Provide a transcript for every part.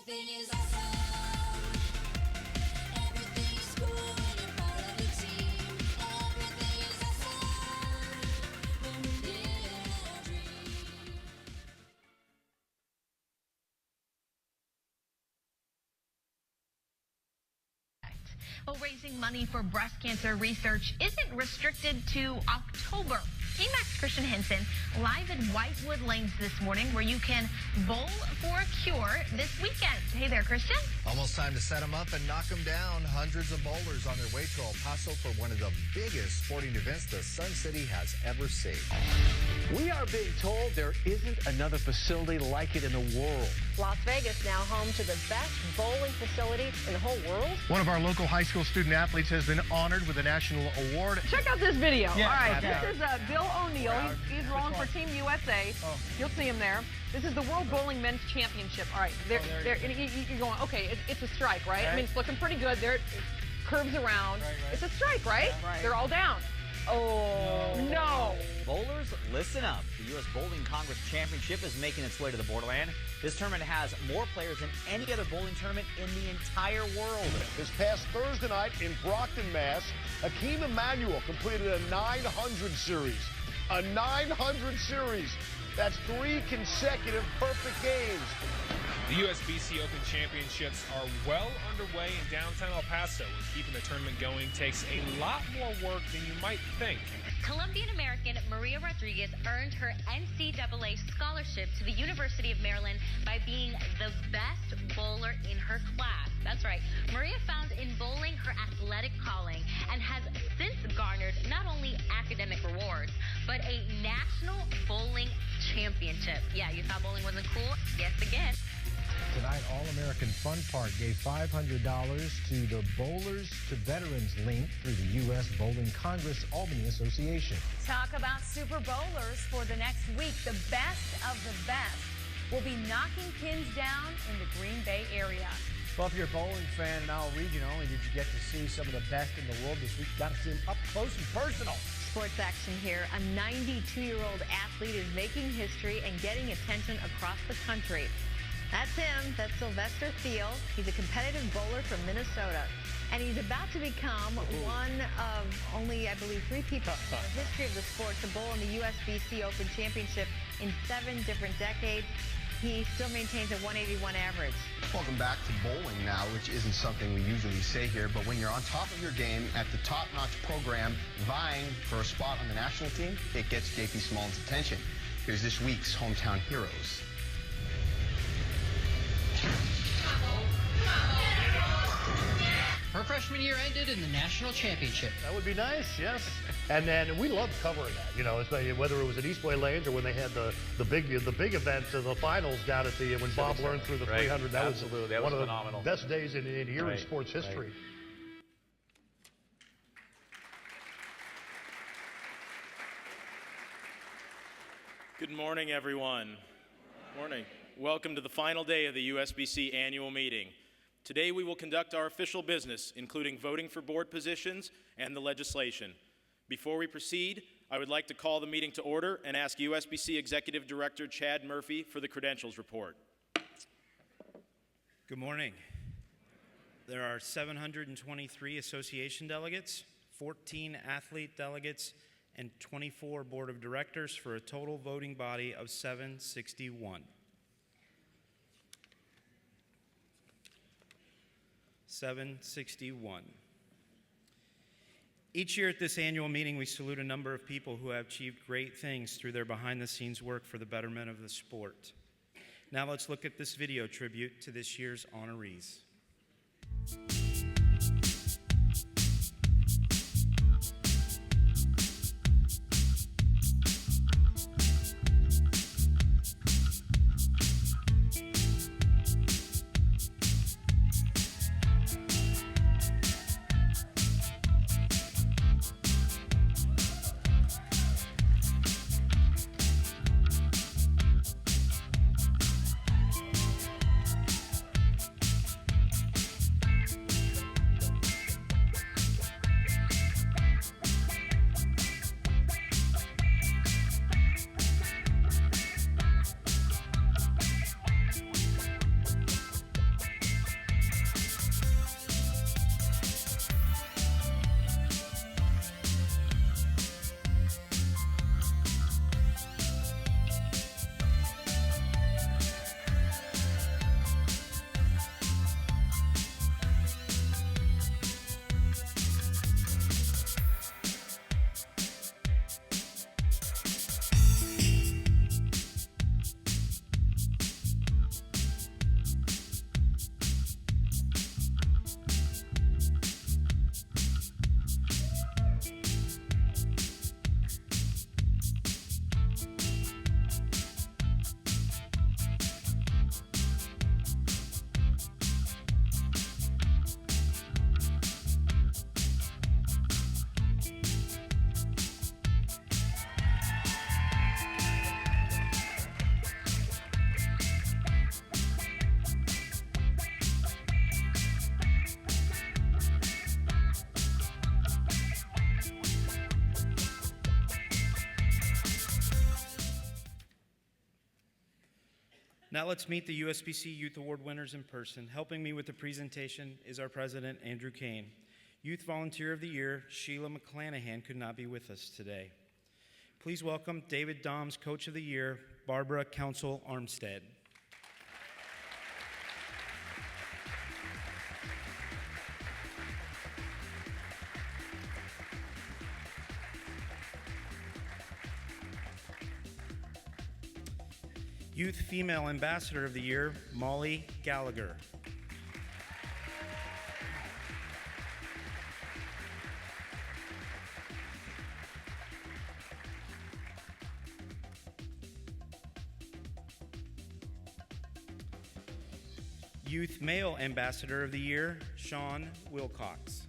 Everything is awesome. Everything is cool when you're part of the team. Everything is awesome when we live our dream. Well, raising money for breast cancer research isn't restricted to October. T-Max Christian Henson live at Whitewood Lanes this morning, where you can bowl for a cure this weekend. Hey there, Christian. Almost time to set them up and knock them down. Hundreds of bowlers on their way to El Paso for one of the biggest sporting events the Sun City has ever seen. We are being told there isn't another facility like it in the world. Las Vegas now home to the best bowling facility in the whole world. One of our local high school student athletes has been honored with a national award. Check out this video. Yeah, all right, yeah. This is Bill O'Neill. He's rolling for Team USA. Oh. You'll see him there. This is the World Bowling Men's Championship. All right, you're going, okay, it's a strike, right? I mean, it's looking pretty good. There, it curves around. Right. It's a strike, right? Right. They're all down. Oh, no. Bowlers, listen up. The U.S. Bowling Congress Championship is making its way to the borderland. This tournament has more players than any other bowling tournament in the entire world. This past Thursday night in Brockton, Mass., Akeem Emanuel completed a 900 series. A 900 series. That's 3 consecutive perfect games. The USBC Open Championships are well underway in downtown El Paso, and keeping the tournament going takes a lot more work than you might think. Colombian-American Maria Rodriguez earned her NCAA scholarship to the University of Maryland by being the best bowler in her class. That's right. Maria found in bowling her athletic calling and has since garnered not only academic rewards, but a national bowling championship. Yeah, you thought bowling wasn't cool? Yes, again. Tonight, All-American Fun Park gave $500 to the Bowlers to Veterans link through the U.S. Bowling Congress Albany Association. Talk about Super Bowlers for the next week. The best of the best will be knocking pins down in the Green Bay area. Well, if you're a bowling fan, not region only did you get to see some of the best in the world this week. You got to see them up close and personal. Sports action here. A 92-year-old athlete is making history and getting attention across the country. That's him. That's Sylvester Thiel. He's a competitive bowler from Minnesota. And he's about to become one of only, I believe, 3 people in the history of the sport to bowl in the USBC Open Championship in 7 different decades. He still maintains a 181 average. Welcome back to bowling now, which isn't something we usually say here, but when you're on top of your game at the top-notch program, vying for a spot on the national team, it gets J.P. Small's attention. Here's this week's Hometown Heroes. Her freshman year ended in the national championship. That would be nice, yes. And then we loved covering that, you know, whether it was at Eastway Lanes or when they had the big event, the finals down at the when Bob learned through the 300. That was one of the best days in Erie sports history. Right. Good morning, everyone. Morning. Welcome to the final day of the USBC annual meeting. Today we will conduct our official business, including voting for board positions and the legislation. Before we proceed, I would like to call the meeting to order and ask USBC Executive Director Chad Murphy for the credentials report. Good morning. There are 723 association delegates, 14 athlete delegates, and 24 board of directors for a total voting body of 761. 761. Each year at this annual meeting, we salute a number of people who have achieved great things through their behind-the-scenes work for the betterment of the sport. Now let's look at this video tribute to this year's honorees. Now let's meet the USBC Youth Award winners in person. Helping me with the presentation is our president, Andrew Kane. Youth Volunteer of the Year, Sheila McClanahan, could not be with us today. Please welcome David Dom's Coach of the Year, Barbara Council Armstead. Youth Female Ambassador of the Year, Molly Gallagher. Youth Male Ambassador of the Year, Sean Wilcox.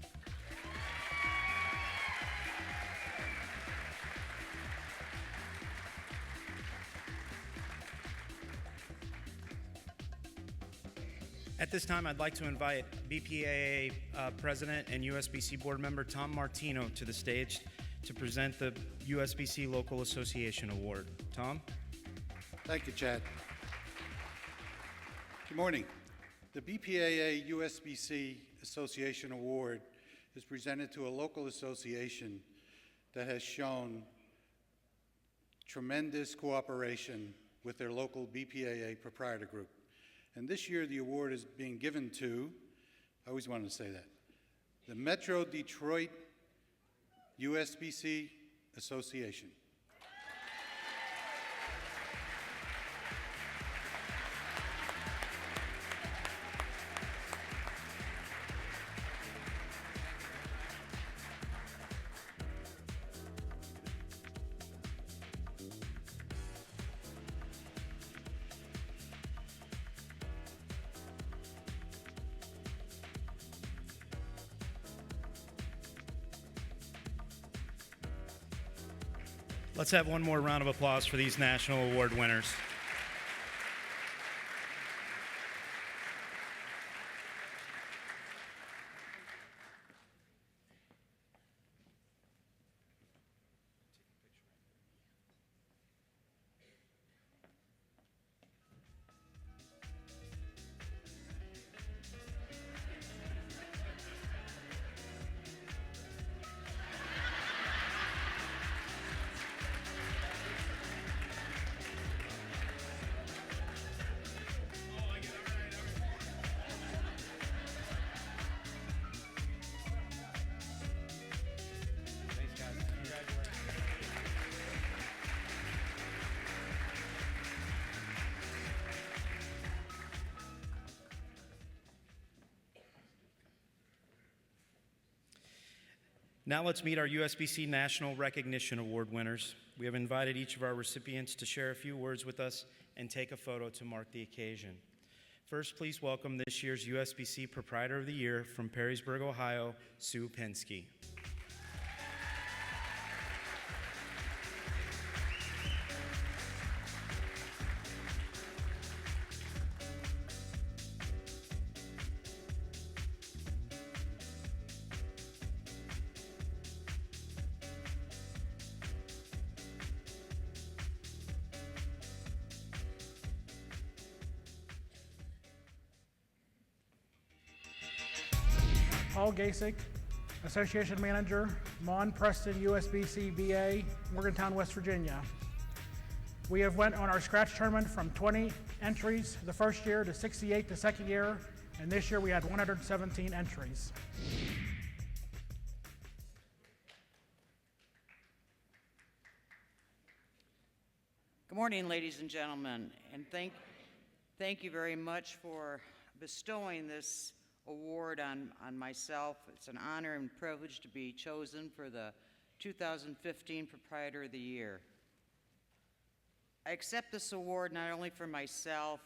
At this time, I'd like to invite BPAA President and USBC Board Member Tom Martino to the stage to present the USBC Local Association Award. Tom? Thank you, Chad. Good morning. The BPAA USBC Association Award is presented to a local association that has shown tremendous cooperation with their local BPAA proprietor group. And this year the award is being given to, I always wanted to say that, the Metro Detroit USBC Association. Let's have one more round of applause for these national award winners. Now let's meet our USBC National Recognition Award winners. We have invited each of our recipients to share a few words with us and take a photo to mark the occasion. First, please welcome this year's USBC Proprietor of the Year from Perrysburg, Ohio, Sue Penske. Paul Gasik, Association Manager, Mon Preston USBC BA, Morgantown, West Virginia. We have went on our scratch tournament from 20 entries the first year to 68 the second year, and this year we had 117 entries. Good morning, ladies and gentlemen, and thank you very much for bestowing this award on myself. It's an honor and privilege to be chosen for the 2015 Proprietor of the Year. I accept this award not only for myself,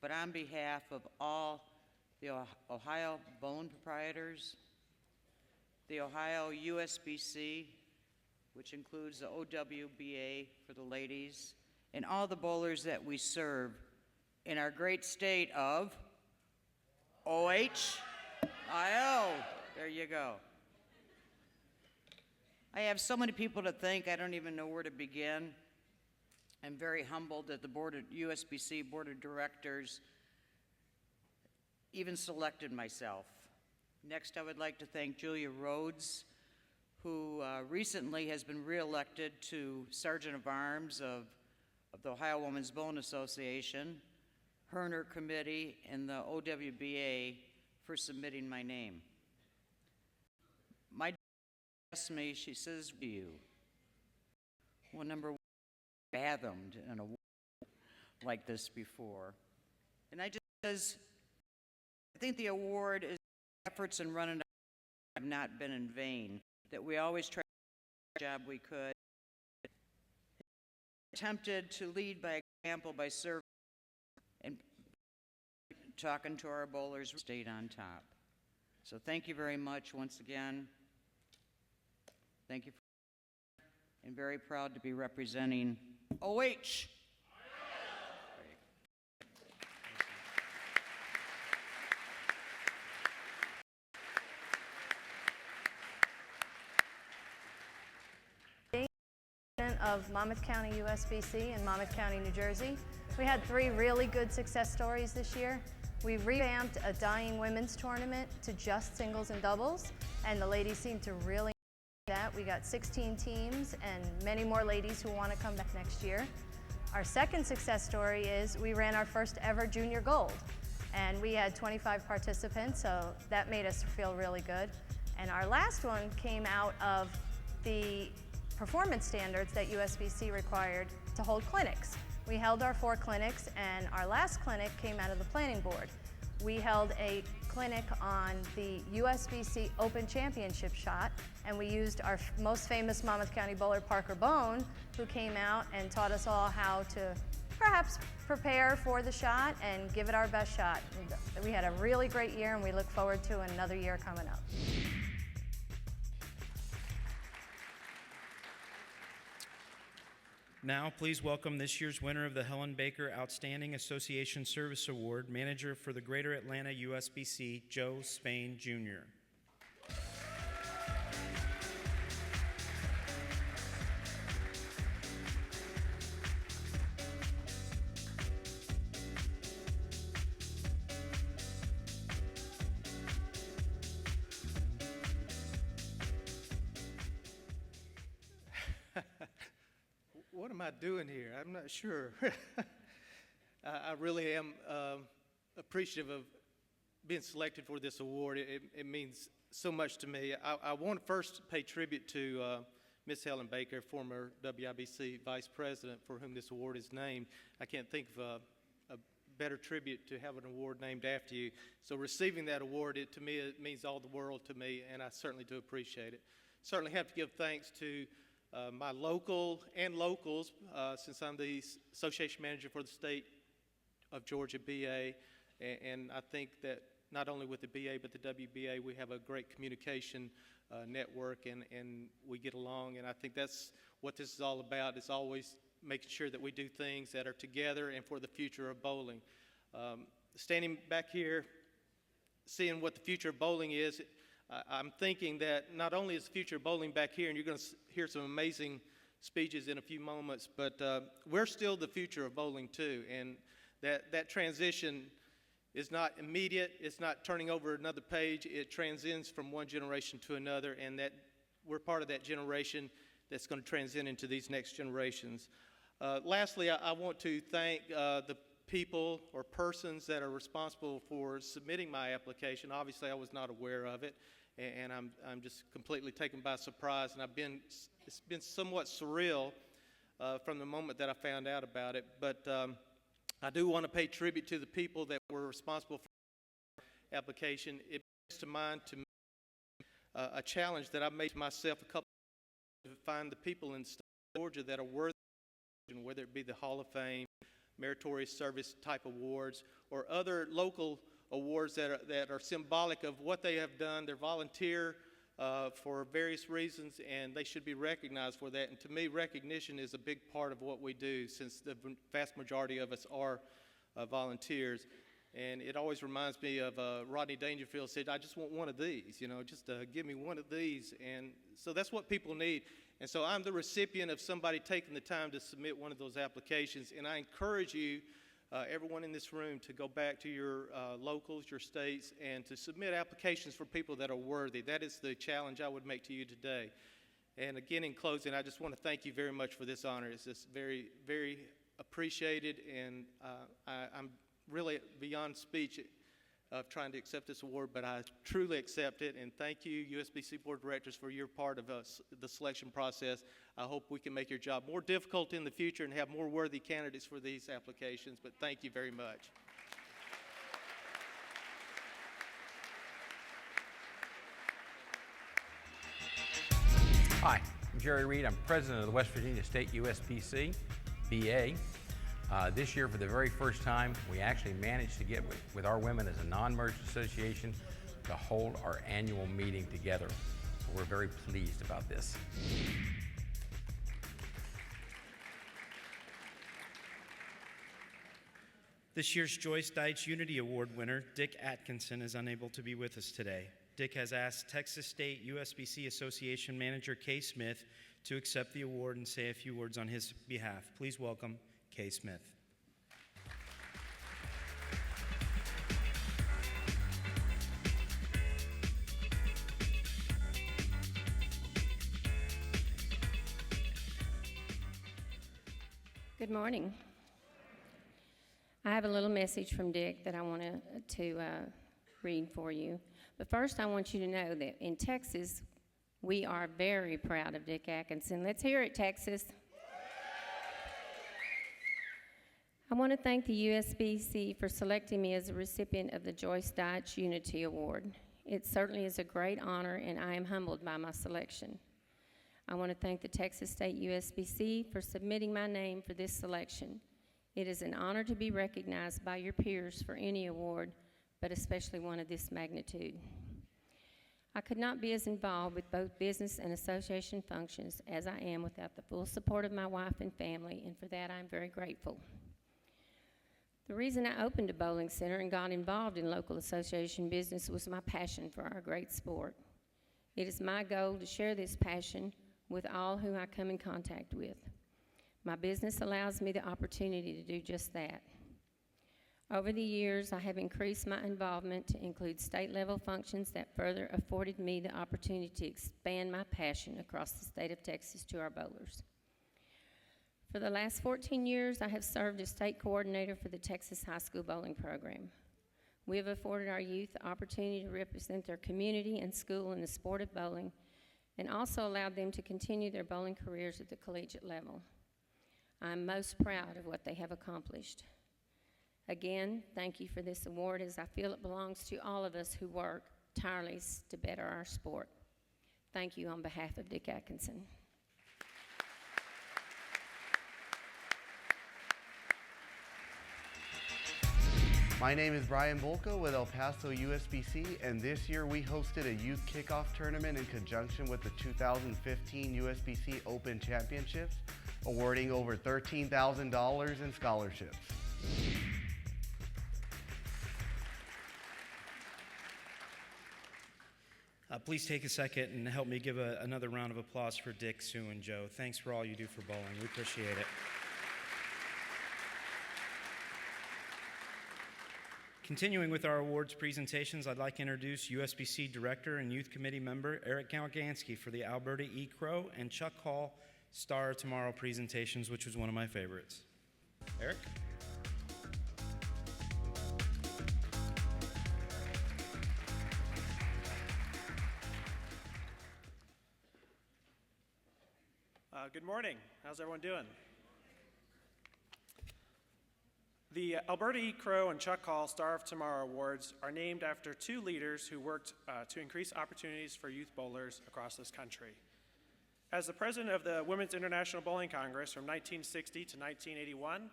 but on behalf of all the Ohio Bowling Proprietors, the Ohio USBC, which includes the OWBA for the ladies, and all the bowlers that we serve in our great state of Ohio. There you go. I have so many people to thank, I don't even know where to begin. I'm very humbled that the USBC Board of Directors even selected myself. Next, I would like to thank Julia Rhodes, who recently has been reelected to Sergeant of Arms of the Ohio Women's Bowling Association, her and her committee, and the OWBA for submitting my name. My daughter asked me, she says, "Do you?" Well, number one, fathomed an award like this before. And I just says, I think the award is efforts in running have not been in vain, that we always try to do the job we could. Attempted to lead by example by serving and talking to our bowlers, stayed on top. So thank you very much once again. Thank you. And very proud to be representing OH. Of Monmouth County USBC and Monmouth County, New Jersey. We had 3 really good success stories this year. We revamped a dying women's tournament to just singles and doubles, and the ladies seemed to really enjoy that. We got 16 teams and many more ladies who want to come back next year. Our second success story is we ran our first ever junior gold, and we had 25 participants, so that made us feel really good. And our last one came out of the performance standards that USBC required to hold clinics. We held our 4 clinics, and our last clinic came out of the planning board. We held a clinic on the USBC Open Championship shot, and we used our most famous Monmouth County bowler, Parker Bone, who came out and taught us all how to perhaps prepare for the shot and give it our best shot. We had a really great year, and we look forward to another year coming up. Now, please welcome this year's winner of the Helen Baker Outstanding Association Service Award, manager for the Greater Atlanta USBC, Joe Spain, Jr. What am I doing here? I'm not sure. I really am appreciative of being selected for this award. It means so much to me. I want to first pay tribute to Miss Helen Baker, former WIBC Vice President, for whom this award is named. I can't think of a better tribute to have an award named after you. So receiving that award, to me, it means all the world to me, and I certainly do appreciate it. Certainly have to give thanks to my local and locals, since I'm the association manager for the state of Georgia BA, and I think that not only with the BA but the WBA, we have a great communication network, and we get along, and I think that's what this is all about. It's always making sure that we do things that are together and for the future of bowling. Standing back here, seeing what the future of bowling is, I'm thinking that not only is the future of bowling back here, and you're going to hear some amazing speeches in a few moments, but we're still the future of bowling too, and that transition is not immediate. It's not turning over another page. It transcends from one generation to another, and that we're part of that generation that's going to transcend into these next generations. Lastly, I want to thank the people or persons that are responsible for submitting my application. Obviously, I was not aware of it, and I'm just completely taken by surprise, and it's been somewhat surreal from the moment that I found out about it. But I do want to pay tribute to the people that were responsible for the application. It brings to mind to me a challenge that I made to myself a couple of times to find the people in the state of Georgia that are worthy, whether it be the Hall of Fame, meritorious service type awards, or other local awards that are symbolic of what they have done. They're volunteer for various reasons, and they should be recognized for that. And to me, recognition is a big part of what we do, since the vast majority of us are volunteers. And it always reminds me of Rodney Dangerfield said, "I just want one of these, just give me one of these." And so that's what people need. And so I'm the recipient of somebody taking the time to submit one of those applications, and I encourage you, everyone in this room, to go back to your locals, your states, and to submit applications for people that are worthy. That is the challenge I would make to you today. And again, in closing, I just want to thank you very much for this honor. It's just very, very appreciated, and I'm really beyond speech of trying to accept this award, but I truly accept it, and thank you, USBC Board of Directors, for your part of the selection process. I hope we can make your job more difficult in the future and have more worthy candidates for these applications, but thank you very much. Hi, I'm Jerry Reed. I'm president of the West Virginia State USBC BA. This year, for the very first time, we actually managed to get with our women as a non-merged association to hold our annual meeting together. So we're very pleased about this. This year's Joyce Deitch Unity Award winner, Dick Atkinson, is unable to be with us today. Dick has asked Texas State USBC Association Manager Kay Smith to accept the award and say a few words on his behalf. Please welcome Kay Smith. Good morning. I have a little message from Dick that I want to read for you. But first, I want you to know that in Texas, we are very proud of Dick Atkinson. Let's hear it, Texas. I want to thank the USBC for selecting me as a recipient of the Joyce Deitch Unity Award. It certainly is a great honor, and I am humbled by my selection. I want to thank the Texas State USBC for submitting my name for this selection. It is an honor to be recognized by your peers for any award, but especially one of this magnitude. I could not be as involved with both business and association functions as I am without the full support of my wife and family, and for that I'm very grateful. The reason I opened a bowling center and got involved in local association business was my passion for our great sport. It is my goal to share this passion with all who I come in contact with. My business allows me the opportunity to do just that. Over the years, I have increased my involvement to include state-level functions that further afforded me the opportunity to expand my passion across the state of Texas to our bowlers. For the last 14 years, I have served as state coordinator for the Texas High School Bowling Program. We have afforded our youth the opportunity to represent their community and school in the sport of bowling, and also allowed them to continue their bowling careers at the collegiate level. I am most proud of what they have accomplished. Again, thank you for this award, as I feel it belongs to all of us who work tirelessly to better our sport. Thank you on behalf of Dick Atkinson. My name is Brian Volko with El Paso USBC, and this year we hosted a youth kickoff tournament in conjunction with the 2015 USBC Open Championships, awarding over $13,000 in scholarships. Please take a second and help me give another round of applause for Dick, Sue, and Joe. Thanks for all you do for bowling. We appreciate it. Continuing with our awards presentations, I'd like to introduce USBC Director and Youth Committee member Eric Galgansky for the Alberta E. Crow and Chuck Hall Star of Tomorrow presentations, which was one of my favorites. Eric? Good morning. How's everyone doing? The Alberta E. Crow and Chuck Hall Star of Tomorrow Awards are named after two leaders who worked to increase opportunities for youth bowlers across this country. As the president of the Women's International Bowling Congress from 1960 to 1981,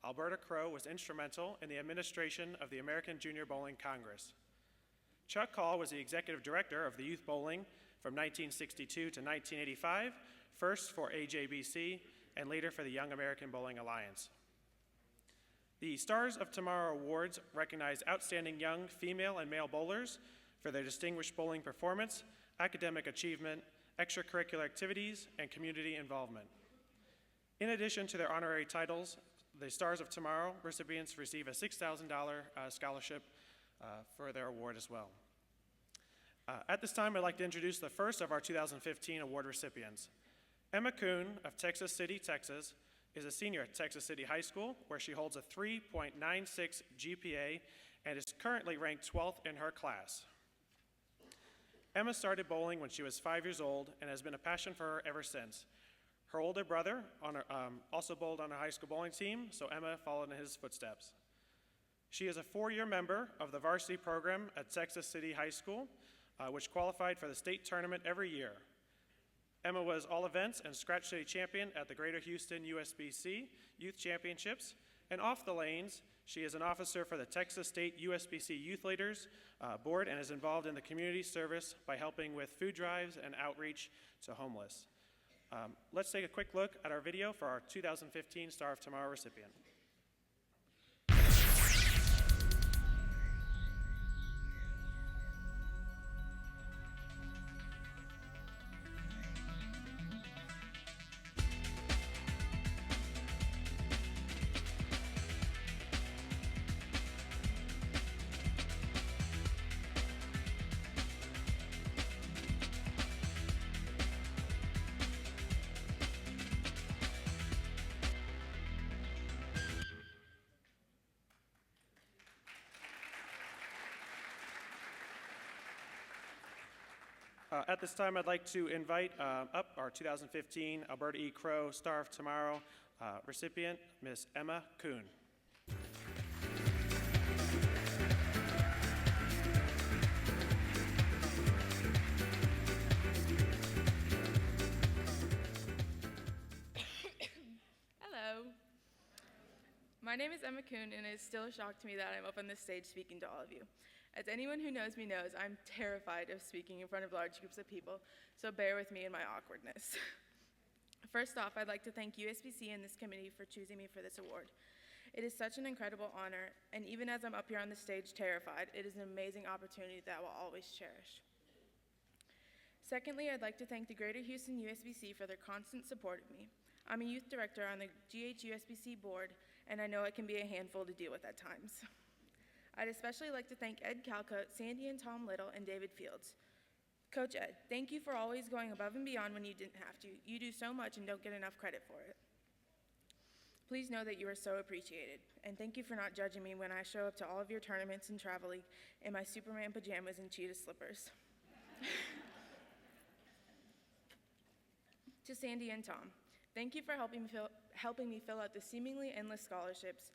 Alberta Crow was instrumental in the administration of the American Junior Bowling Congress. Chuck Hall was the executive director of the Youth Bowling from 1962 to 1985, first for AJBC and later for the Young American Bowling Alliance. The Stars of Tomorrow Awards recognize outstanding young female and male bowlers for their distinguished bowling performance, academic achievement, extracurricular activities, and community involvement. In addition to their honorary titles, the Stars of Tomorrow recipients receive a $6,000 scholarship for their award as well. At this time, I'd like to introduce the first of our 2015 award recipients. Emma Kuhn of Texas City, Texas, is a senior at Texas City High School, where she holds a 3.96 GPA and is currently ranked 12th in her class. Emma started bowling when she was 5 years old and has been a passion for her ever since. Her older brother also bowled on a high school bowling team, so Emma followed in his footsteps. She is a 4-year member of the varsity program at Texas City High School, which qualified for the state tournament every year. Emma was all events and Scratch City champion at the Greater Houston USBC Youth Championships, and off the lanes, she is an officer for the Texas State USBC Youth Leaders Board and is involved in the community service by helping with food drives and outreach to homeless. Let's take a quick look at our video for our 2015 Star of Tomorrow recipient. At this time, I'd like to invite up our 2015 Alberta E. Crow Star of Tomorrow recipient, Miss Emma Kuhn. Hello. My name is Emma Kuhn, and it is still a shock to me that I'm up on this stage speaking to all of you. As anyone who knows me knows, I'm terrified of speaking in front of large groups of people, so bear with me in my awkwardness. First off, I'd like to thank USBC and this committee for choosing me for this award. It is such an incredible honor, and even as I'm up here on the stage terrified, it is an amazing opportunity that I will always cherish. Secondly, I'd like to thank the Greater Houston USBC for their constant support of me. I'm a youth director on the GHUSBC board, and I know it can be a handful to deal with at times. I'd especially like to thank Ed Calcutt, Sandy and Tom Little, and David Fields. Coach Ed, thank you for always going above and beyond when you didn't have to. You do so much and don't get enough credit for it. Please know that you are so appreciated, and thank you for not judging me when I show up to all of your tournaments and travel league in my Superman pajamas and cheetah slippers. To Sandy and Tom, thank you for helping me fill out the seemingly endless scholarships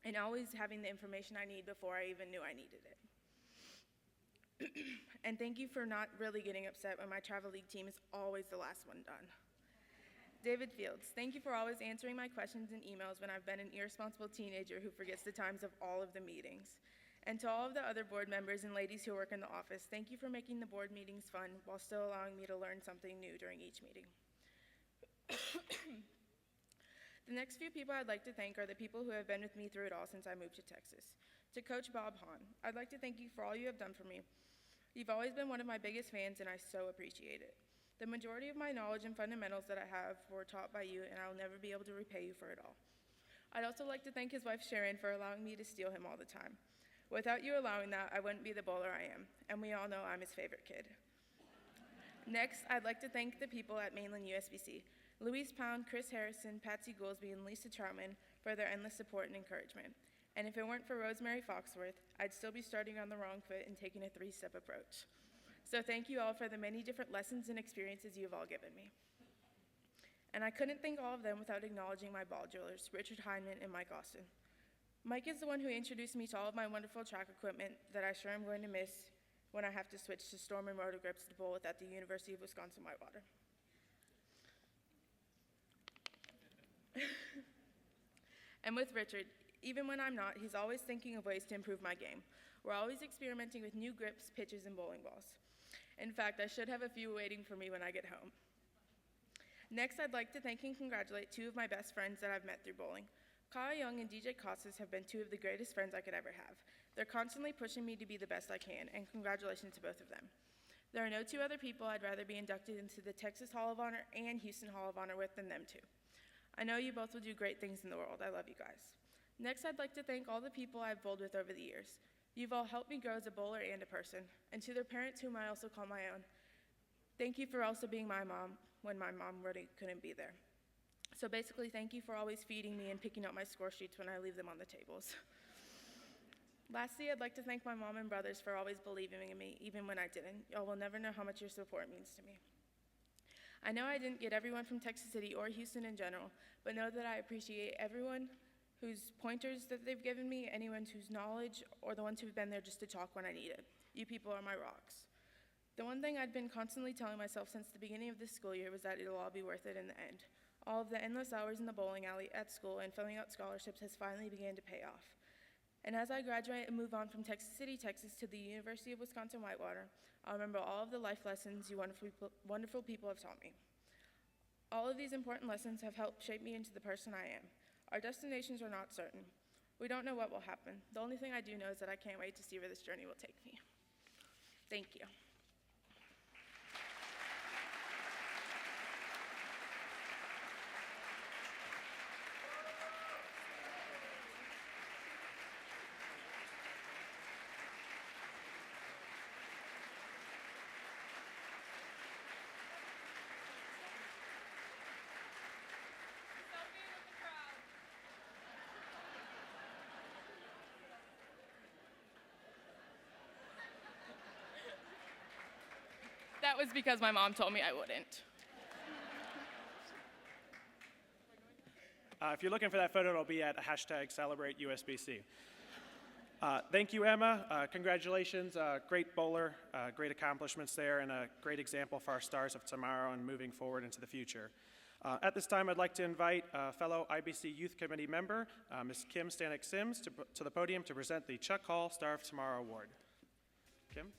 and always having the information I need before I even knew I needed it. And thank you for not really getting upset when my travel league team is always the last one done. David Fields, thank you for always answering my questions and emails when I've been an irresponsible teenager who forgets the times of all of the meetings. And to all of the other board members and ladies who work in the office, thank you for making the board meetings fun while still allowing me to learn something new during each meeting. The next few people I'd like to thank are the people who have been with me through it all since I moved to Texas. To Coach Bob Hahn, I'd like to thank you for all you have done for me. You've always been one of my biggest fans, and I so appreciate it. The majority of my knowledge and fundamentals that I have were taught by you, and I'll never be able to repay you for it all. I'd also like to thank his wife Sharon for allowing me to steal him all the time. Without you allowing that, I wouldn't be the bowler I am, and we all know I'm his favorite kid. Next, I'd like to thank the people at Mainland USBC. Louise Pound, Chris Harrison, Patsy Goolsby, and Lisa Troutman for their endless support and encouragement. And if it weren't for Rosemary Foxworth, I'd still be starting on the wrong foot and taking a 3-step approach. So thank you all for the many different lessons and experiences you've all given me. And I couldn't thank all of them without acknowledging my ball drillers, Richard Heineman and Mike Austin. Mike is the one who introduced me to all of my wonderful track equipment that I sure am going to miss when I have to switch to Storm and Rotor Grips to bowl with at the University of Wisconsin-Whitewater. And with Richard, even when I'm not, he's always thinking of ways to improve my game. We're always experimenting with new grips, pitches, and bowling balls. In fact, I should have a few waiting for me when I get home. Next, I'd like to thank and congratulate 2 of my best friends that I've met through bowling. Kyle Young and DJ Costas have been 2 of the greatest friends I could ever have. They're constantly pushing me to be the best I can, and congratulations to both of them. There are no two other people I'd rather be inducted into the Texas Hall of Honor and Houston Hall of Honor with than them two. I know you both will do great things in the world. I love you guys. Next, I'd like to thank all the people I've bowled with over the years. You've all helped me grow as a bowler and a person, and to their parents, whom I also call my own, thank you for also being my mom when my mom really couldn't be there. So basically, thank you for always feeding me and picking up my score sheets when I leave them on the tables. Lastly, I'd like to thank my mom and brothers for always believing in me, even when I didn't. Y'all will never know how much your support means to me. I know I didn't get everyone from Texas City or Houston in general, but know that I appreciate everyone whose pointers that they've given me, anyone whose knowledge, or the ones who've been there just to talk when I need it. You people are my rocks. The one thing I'd been constantly telling myself since the beginning of this school year was that it'll all be worth it in the end. All of the endless hours in the bowling alley, at school, and filling out scholarships has finally begun to pay off. And as I graduate and move on from Texas City, Texas to the University of Wisconsin-Whitewater, I'll remember all of the life lessons you wonderful people have taught me. All of these important lessons have helped shape me into the person I am. Our destinations are not certain. We don't know what will happen. The only thing I do know is that I can't wait to see where this journey will take me. Thank you. That was because my mom told me I wouldn't. If you're looking for that photo, it'll be at #CelebrateUSBC. Thank you, Emma. Congratulations. Great bowler, great accomplishments there, and a great example for our stars of tomorrow and moving forward into the future. At this time, I'd like to invite fellow IBC Youth Committee member, Ms. Kim Stanek-Sims, to the podium to present the Chuck Hall Star of Tomorrow Award. Kim?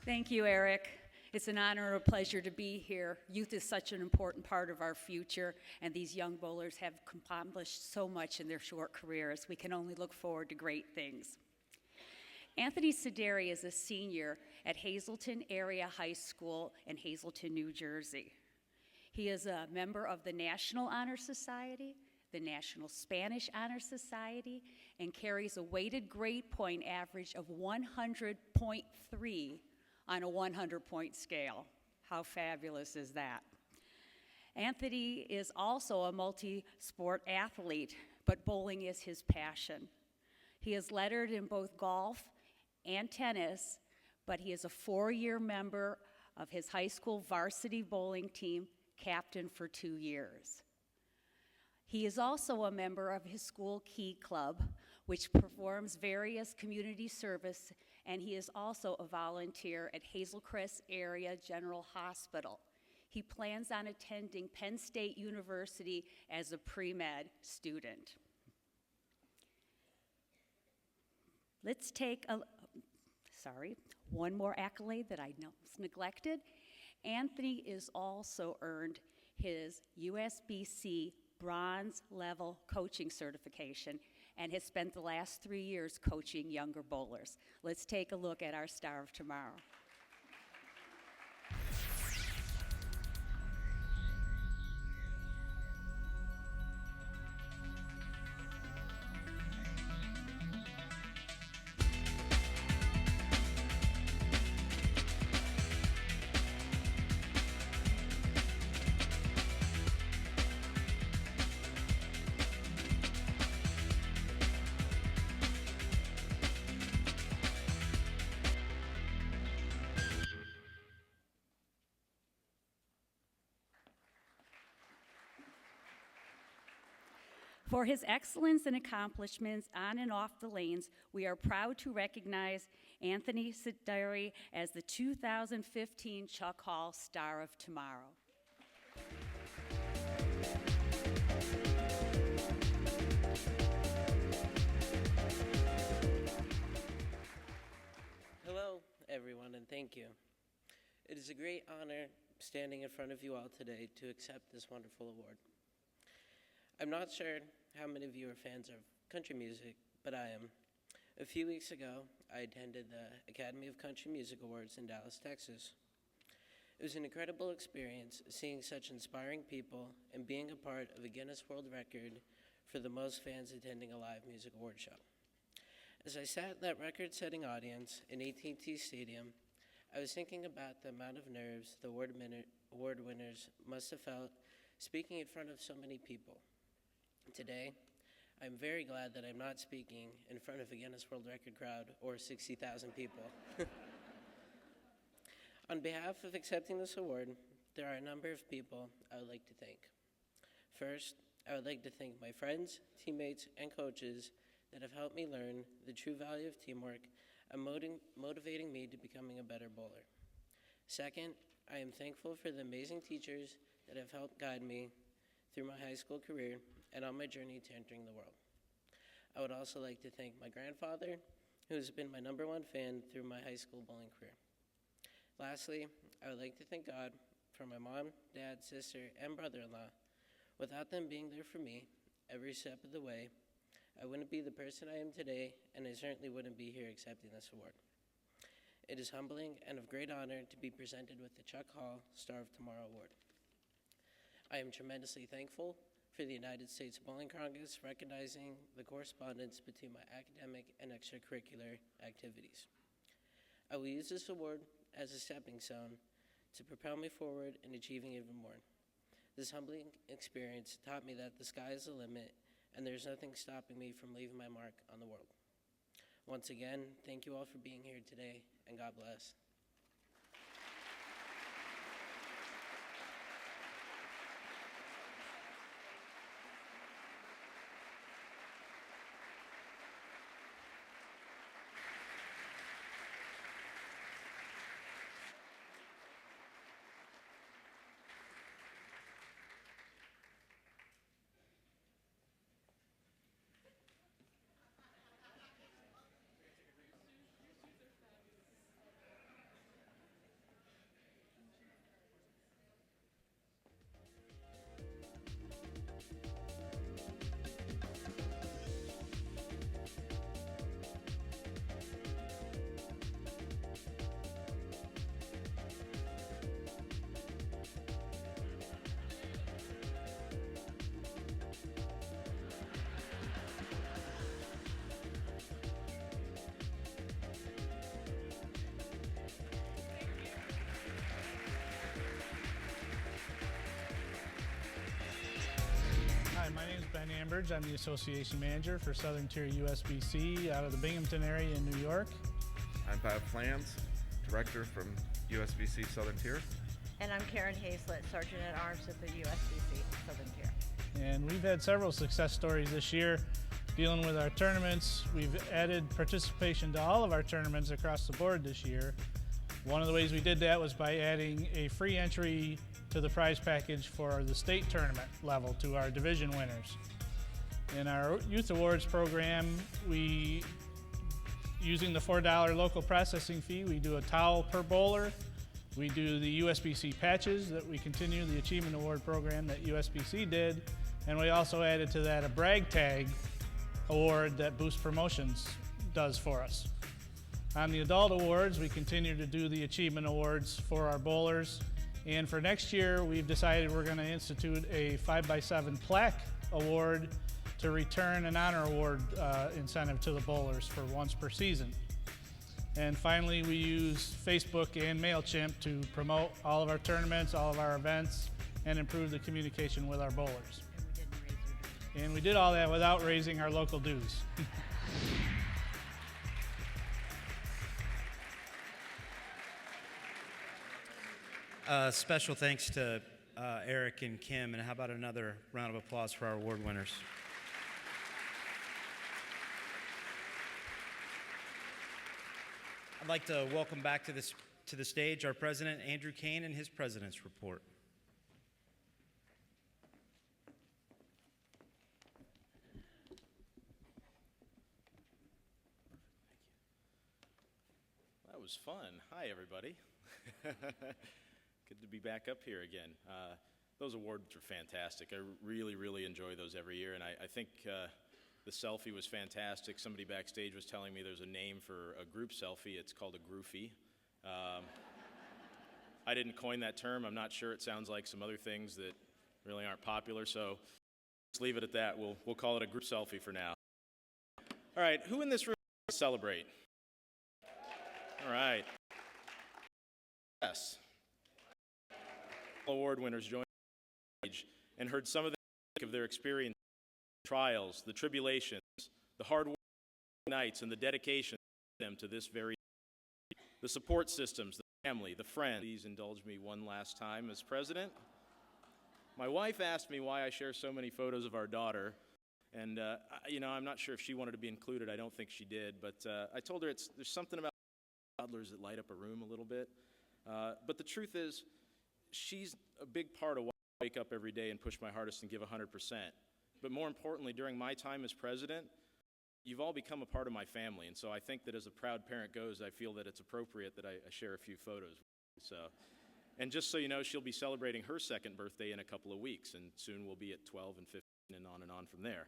Thank you, Eric. It's an honor and a pleasure to be here. Youth is such an important part of our future, and these young bowlers have accomplished so much in their short careers. We can only look forward to great things. Anthony Sideri is a senior at Hazleton Area High School in Hazleton, New Jersey. He is a member of the National Honor Society, the National Spanish Honor Society, and carries a weighted grade point average of 100.3 on a 100-point scale. How fabulous is that? Anthony is also a multi-sport athlete, but bowling is his passion. He is lettered in both golf and tennis, but he is a 4-year member of his high school varsity bowling team, captain for 2 years. He is also a member of his school Key Club, which performs various community service, and he is also a volunteer at Hazel Crest Area General Hospital. He plans on attending Penn State University as a pre-med student. Let's take one more accolade that I know was neglected. Anthony has also earned his USBC bronze level coaching certification and has spent the last 3 years coaching younger bowlers. Let's take a look at our Star of Tomorrow. For his excellence and accomplishments on and off the lanes, we are proud to recognize Anthony Sideri as the 2015 Chuck Hall Star of Tomorrow. Hello, everyone, and thank you. It is a great honor standing in front of you all today to accept this wonderful award. I'm not sure how many of you are fans of country music, but I am. A few weeks ago, I attended the Academy of Country Music Awards in Dallas, Texas. It was an incredible experience seeing such inspiring people and being a part of a Guinness World Record for the most fans attending a live music award show. As I sat in that record-setting audience in AT&T Stadium, I was thinking about the amount of nerves the award winners must have felt speaking in front of so many people. Today, I'm very glad that I'm not speaking in front of a Guinness World Record crowd or 60,000 people. On behalf of accepting this award, there are a number of people I would like to thank. First, I would like to thank my friends, teammates, and coaches that have helped me learn the true value of teamwork and motivating me to becoming a better bowler. Second, I am thankful for the amazing teachers that have helped guide me through my high school career and on my journey to entering the world. I would also like to thank my grandfather, who has been my #1 fan through my high school bowling career. Lastly, I would like to thank God for my mom, dad, sister, and brother-in-law. Without them being there for me every step of the way, I wouldn't be the person I am today, and I certainly wouldn't be here accepting this award. It is humbling and of great honor to be presented with the Chuck Hall Star of Tomorrow Award. I am tremendously thankful for the United States Bowling Congress recognizing the correspondence between my academic and extracurricular activities. I will use this award as a stepping stone to propel me forward in achieving even more. This humbling experience taught me that the sky is the limit and there's nothing stopping me from leaving my mark on the world. Once again, thank you all for being here today, and God bless. Hi, my name is Ben Ambridge. I'm the Association Manager for Southern Tier USBC out of the Binghamton area in New York. I'm Bob Flans, Director from USBC Southern Tier. And I'm Karen Hazlett, Sergeant at Arms at the USBC Southern Tier. And we've had several success stories this year dealing with our tournaments. We've added participation to all of our tournaments across the board this year. One of the ways we did that was by adding a free entry to the prize package for the state tournament level to our division winners. In our Youth Awards program, using the $4 local processing fee, we do a towel per bowler. We do the USBC patches that we continue the Achievement Award program that USBC did. And we also added to that a brag tag award that Boost Promotions does for us. On the Adult Awards, we continue to do the Achievement Awards for our bowlers. And for next year, we've decided we're going to institute a 5x7 plaque award to return an honor award incentive to the bowlers for once per season. And finally, we use Facebook and MailChimp to promote all of our tournaments, all of our events, and improve the communication with our bowlers. And we did all that without raising our local dues. Special thanks to Eric and Kim, and how about another round of applause for our award winners? I'd like to welcome back to the stage our President, Andrew Kane, and his President's Report. That was fun. Hi, everybody. Good to be back up here again. Those awards are fantastic. I really, really enjoy those every year, and I think The selfie was fantastic. Somebody backstage was telling me there's a name for a group selfie. It's called a groofy. I didn't coin that term. I'm not sure. It sounds like some other things that really aren't popular, so let's leave it at that. We'll call it a group selfie for now. All right, who in this room wants to celebrate? All right. Yes. Award winners joined the stage and heard some of their experience, trials, the tribulations, the hard work nights, and the dedication of them to this very the support systems, the family, the friends. Please indulge me one last time as president. My wife asked me why I share so many photos of our daughter, and I'm not sure if she wanted to be included. I don't think she did, but I told her there's something about toddlers that light up a room a little bit. But the truth is, she's a big part of why I wake up every day and push my hardest and give 100%. But more importantly, during my time as president, you've all become a part of my family, and so I think that as a proud parent goes, I feel that it's appropriate that I share a few photos. And just so you know, she'll be celebrating her second birthday in a couple of weeks, and soon we'll be at 12 and 15 and on from there.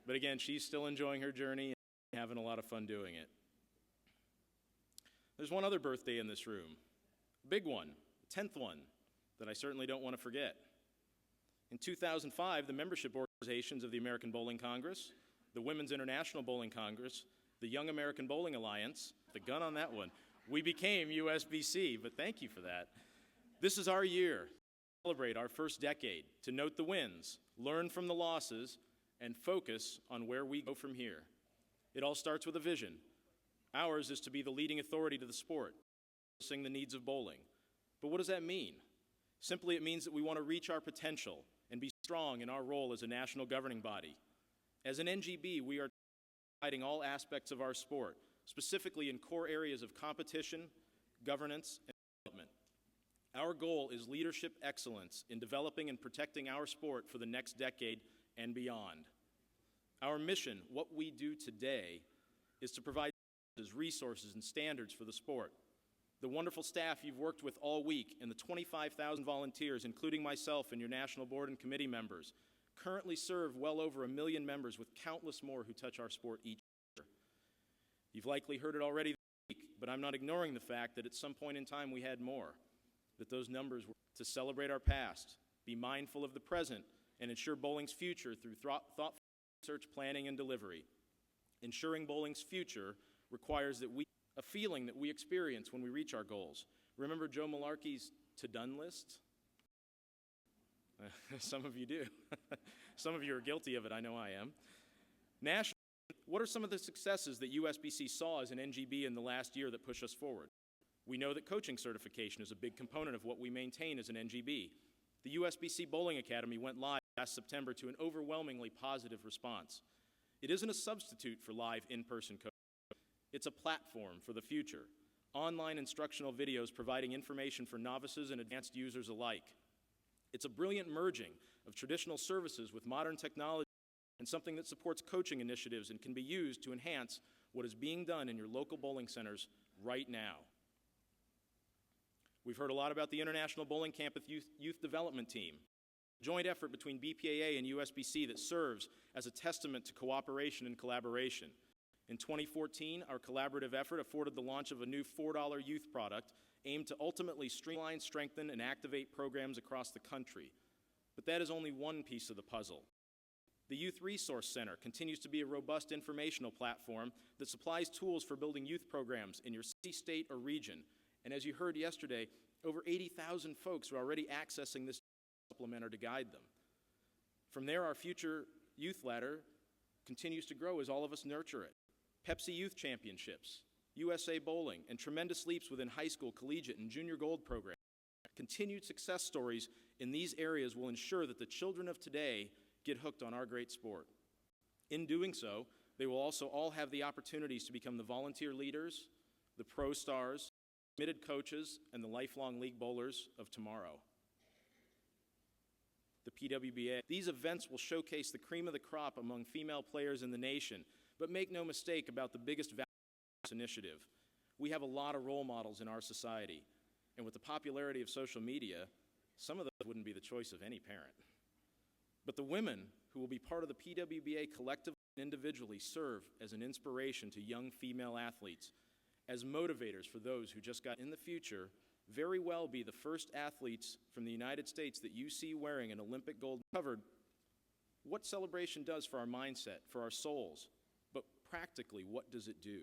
But again, she's still enjoying her journey and having a lot of fun doing it. There's one other birthday in this room, a big one, a 10th one, that I certainly don't want to forget. In 2005, the membership organizations of the American Bowling Congress, the Women's International Bowling Congress, the Young American Bowling Alliance, the gun on that one, we became USBC, but thank you for that. This is our year to celebrate our first decade, to note the wins, learn from the losses, and focus on where we go from here. It all starts with a vision. Ours is to be the leading authority to the sport, addressing the needs of bowling. But what does that mean? Simply, it means that we want to reach our potential and be strong in our role as a national governing body. As an NGB, we are guiding all aspects of our sport, specifically in core areas of competition, governance, and development. Our goal is leadership excellence in developing and protecting our sport for the next decade and beyond. Our mission, what we do today, is to provide resources and standards for the sport. The wonderful staff you've worked with all week and the 25,000 volunteers, including myself and your national board and committee members, currently serve well over 1 million members with countless more who touch our sport each year. You've likely heard it already this week, but I'm not ignoring the fact that at some point in time we had more, that those numbers were to celebrate our past, be mindful of the present, and ensure bowling's future through thoughtful research, planning, and delivery. Ensuring bowling's future requires a feeling that we experience when we reach our goals. Remember Joe Malarkey's to-done list? Some of you do. Some of you are guilty of it, I know I am. Nationally, what are some of the successes that USBC saw as an NGB in the last year that push us forward? We know that coaching certification is a big component of what we maintain as an NGB. The USBC Bowling Academy went live last September to an overwhelmingly positive response. It isn't a substitute for live in-person coaching. It's a platform for the future. Online instructional videos providing information for novices and advanced users alike. It's a brilliant merging of traditional services with modern technology and something that supports coaching initiatives and can be used to enhance what is being done in your local bowling centers right now. We've heard a lot about the International Bowling Campus Youth Development Team, a joint effort between BPAA and USBC that serves as a testament to cooperation and collaboration. In 2014, our collaborative effort afforded the launch of a new $4 youth product aimed to ultimately streamline, strengthen, and activate programs across the country. But that is only one piece of the puzzle. The Youth Resource Center continues to be a robust informational platform that supplies tools for building youth programs in your city, state, or region. And as you heard yesterday, over 80,000 folks are already accessing this supplementer to guide them. From there, our future youth ladder continues to grow as all of us nurture it. Pepsi Youth Championships, USA Bowling, and tremendous leaps within high school, collegiate, and junior gold programs. Continued success stories in these areas will ensure that the children of today get hooked on our great sport. In doing so, they will also all have the opportunities to become the volunteer leaders, the pro stars, committed coaches, and the lifelong league bowlers of tomorrow. The PWBA. These events will showcase the cream of the crop among female players in the nation, but make no mistake about the biggest value of this initiative. We have a lot of role models in our society, and with the popularity of social media, some of those wouldn't be the choice of any parent. But the women who will be part of the PWBA collectively and individually serve as an inspiration to young female athletes, as motivators for those who just got in the future, very well be the first athletes from the United States that you see wearing an Olympic gold covered. What celebration does for our mindset, for our souls, but practically, what does it do?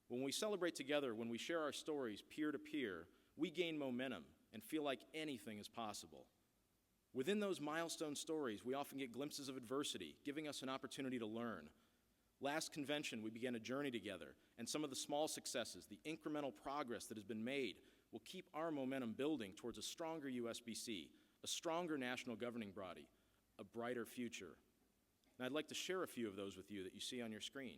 When we celebrate together, when we share our stories peer to peer, we gain momentum and feel like anything is possible. Within those milestone stories, we often get glimpses of adversity, giving us an opportunity to learn. Last convention, we began a journey together, and some of the small successes, the incremental progress that has been made, will keep our momentum building towards a stronger USBC, a stronger national governing body, a brighter future. And I'd like to share a few of those with you that you see on your screen.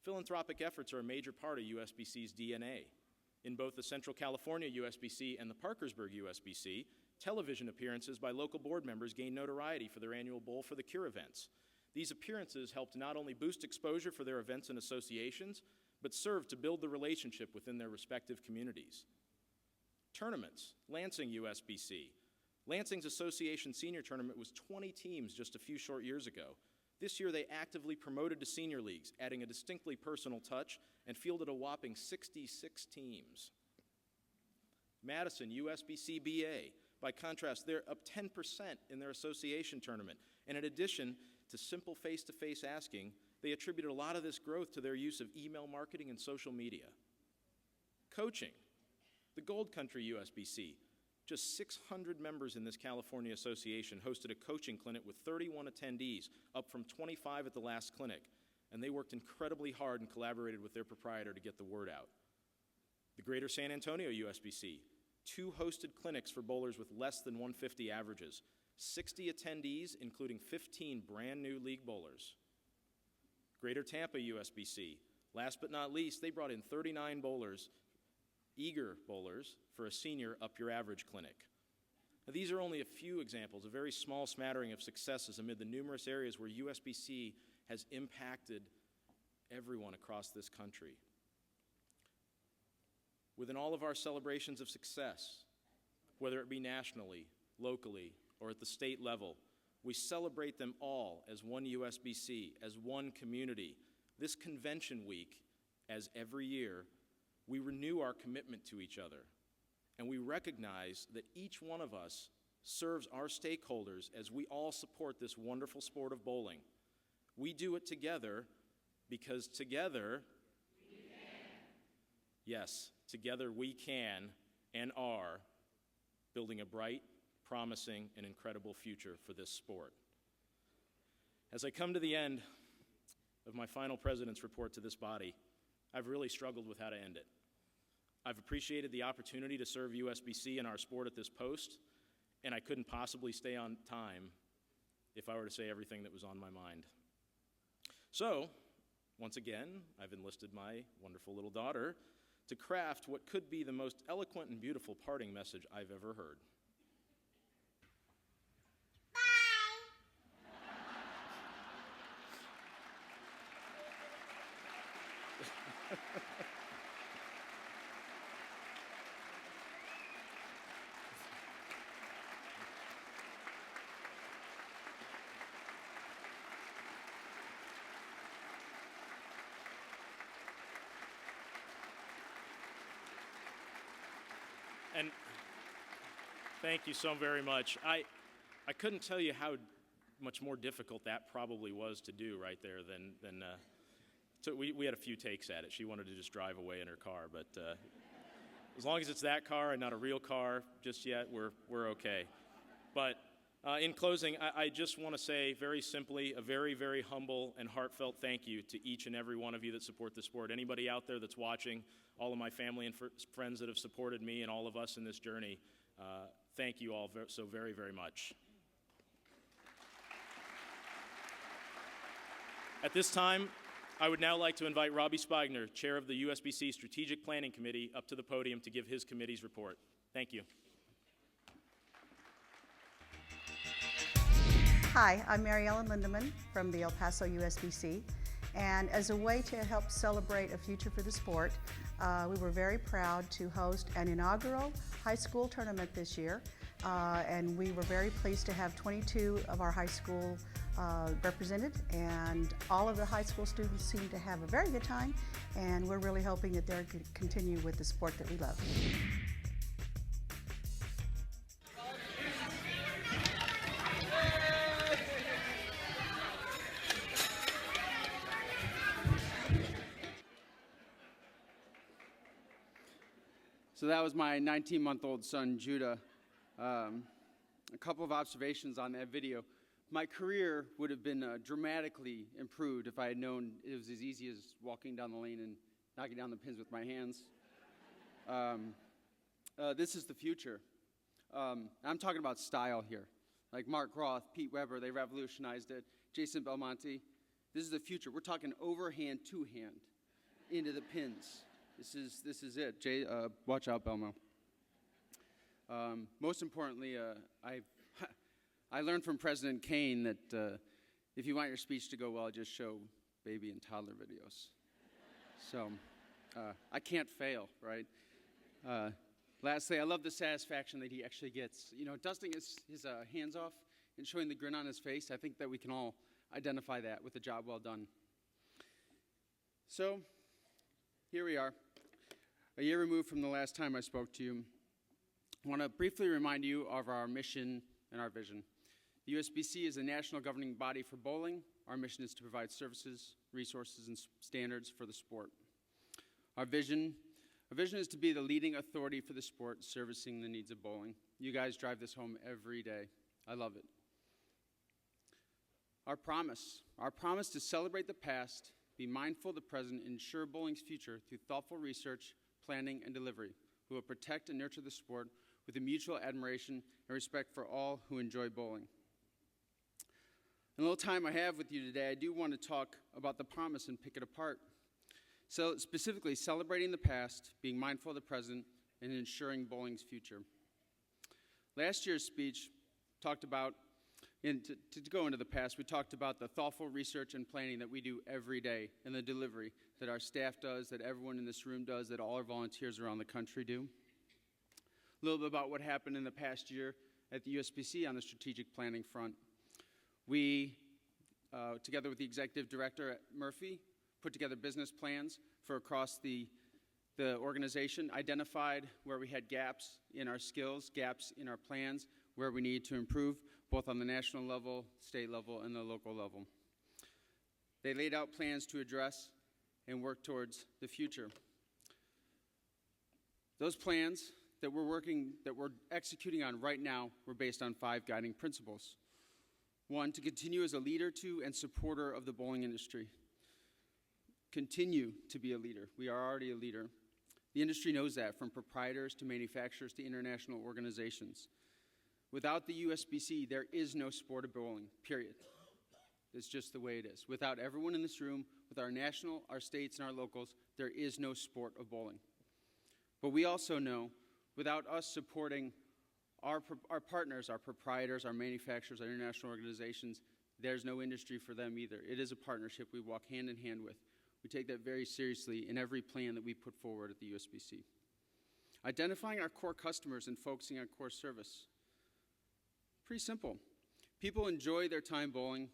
Philanthropic efforts are a major part of USBC's DNA. In both the Central California USBC and the Parkersburg USBC, television appearances by local board members gained notoriety for their annual Bowl for the Cure events. These appearances helped not only boost exposure for their events and associations, but served to build the relationship within their respective communities. Tournaments, Lansing USBC. Lansing's association senior tournament was 20 teams just a few short years ago. This year they actively promoted to senior leagues, adding a distinctly personal touch, and fielded a whopping 66 teams. Madison USBC BA. By contrast, they're up 10% in their association tournament, and in addition to simple face-to-face asking, they attributed a lot of this growth to their use of email marketing and social media. Coaching. The Gold Country USBC, just 600 members in this California association, hosted a coaching clinic with 31 attendees, up from 25 at the last clinic, and they worked incredibly hard and collaborated with their proprietor to get the word out. The Greater San Antonio USBC, 2 hosted clinics for bowlers with less than 150 averages, 60 attendees, including 15 brand new league bowlers. Greater Tampa USBC, last but not least, they brought in 39 bowlers, eager bowlers, for a senior Up Your Average clinic. Now, these are only a few examples, a very small smattering of successes amid the numerous areas where USBC has impacted everyone across this country. Within all of our celebrations of success, whether it be nationally, locally, or at the state level, we celebrate them all as one USBC, as one community. This convention week, as every year, we renew our commitment to each other, and we recognize that each one of us serves our stakeholders as we all support this wonderful sport of bowling. We do it together because together, we can. Yes, together we can and are building a bright, promising, and incredible future for this sport. As I come to the end of my final president's report to this body, I've really struggled with how to end it. I've appreciated the opportunity to serve USBC and our sport at this post, and I couldn't possibly stay on time if I were to say everything that was on my mind. So, once again, I've enlisted my wonderful little daughter to craft what could be the most eloquent and beautiful parting message I've ever heard. And thank you so very much. I couldn't tell you how much more difficult that probably was to do right there than so we had a few takes at it. She wanted to just drive away in her car, but as long as it's that car and not a real car just yet, we're okay. But in closing, I just want to say very simply a very, very humble and heartfelt thank you to each and every one of you that support the sport. Anybody out there that's watching, all of my family and friends that have supported me and all of us in this journey, thank you all so very, very much. At this time, I would now like to invite Robbie Spigner, Chair of the USBC Strategic Planning Committee, up to the podium to give his committee's report. Thank you. Hi, I'm Mary Ellen Lindeman from the El Paso USBC, and as a way to help celebrate a future for the sport, We were very proud to host an inaugural high school tournament this year, and we were very pleased to have 22 of our high school represented, and all of the high school students seem to have a very good time, and we're really hoping that they're going to continue with the sport that we love. So that was my 19-month-old son, Judah. A couple of observations on that video. My career would have been dramatically improved if I had known it was as easy as walking down the lane and knocking down the pins with my hands. This is the future. I'm talking about style here. Like Mark Roth, Pete Weber, they revolutionized it. Jason Belmonte. This is the future. We're talking overhand, two-hand into the pins. This is it. Jay, watch out, Belmo. Most importantly, I learned from President Kane that if you want your speech to go well, just show baby and toddler videos. So I can't fail, right? Lastly, I love the satisfaction that he actually gets. You know, dusting his hands off and showing the grin on his face. I think that we can all identify that with a job well done. So here we are, a year removed from the last time I spoke to you. I want to briefly remind you of our mission and our vision. The USBC is a national governing body for bowling. Our mission is to provide services, resources, and standards for the sport. Our vision is to be the leading authority for the sport, servicing the needs of bowling. You guys drive this home every day. I love it. Our promise to celebrate the past, be mindful of the present, and ensure bowling's future through thoughtful research, planning, and delivery. We will protect and nurture the sport with a mutual admiration and respect for all who enjoy bowling. In the little time I have with you today, I do want to talk about the promise and pick it apart. So specifically, celebrating the past, being mindful of the present, and ensuring bowling's future. Last year's speech talked about, and to go into the past, we talked about the thoughtful research and planning that we do every day, and the delivery that our staff does, that everyone in this room does, that all our volunteers around the country do. A little bit about what happened in the past year at the USBC on the strategic planning front. We, together with the executive director at Murphy, put together business plans for across the organization, identified where we had gaps in our skills, gaps in our plans, where we need to improve, both on the national level, state level, and the local level. They laid out plans to address and work towards the future. Those plans that we're executing on right now were based on 5 guiding principles. 1, to continue as a leader to and supporter of the bowling industry. Continue to be a leader. We are already a leader. The industry knows that, from proprietors to manufacturers to international organizations. Without the USBC, there is no sport of bowling, period. It's just the way it is. Without everyone in this room, with our national, our states, and our locals, there is no sport of bowling. But we also know, without us supporting our partners, our proprietors, our manufacturers, our international organizations, there's no industry for them either. It is a partnership we walk hand in hand with. We take that very seriously in every plan that we put forward at the USBC. Identifying our core customers and focusing on core service. Pretty simple. People enjoy their time bowling.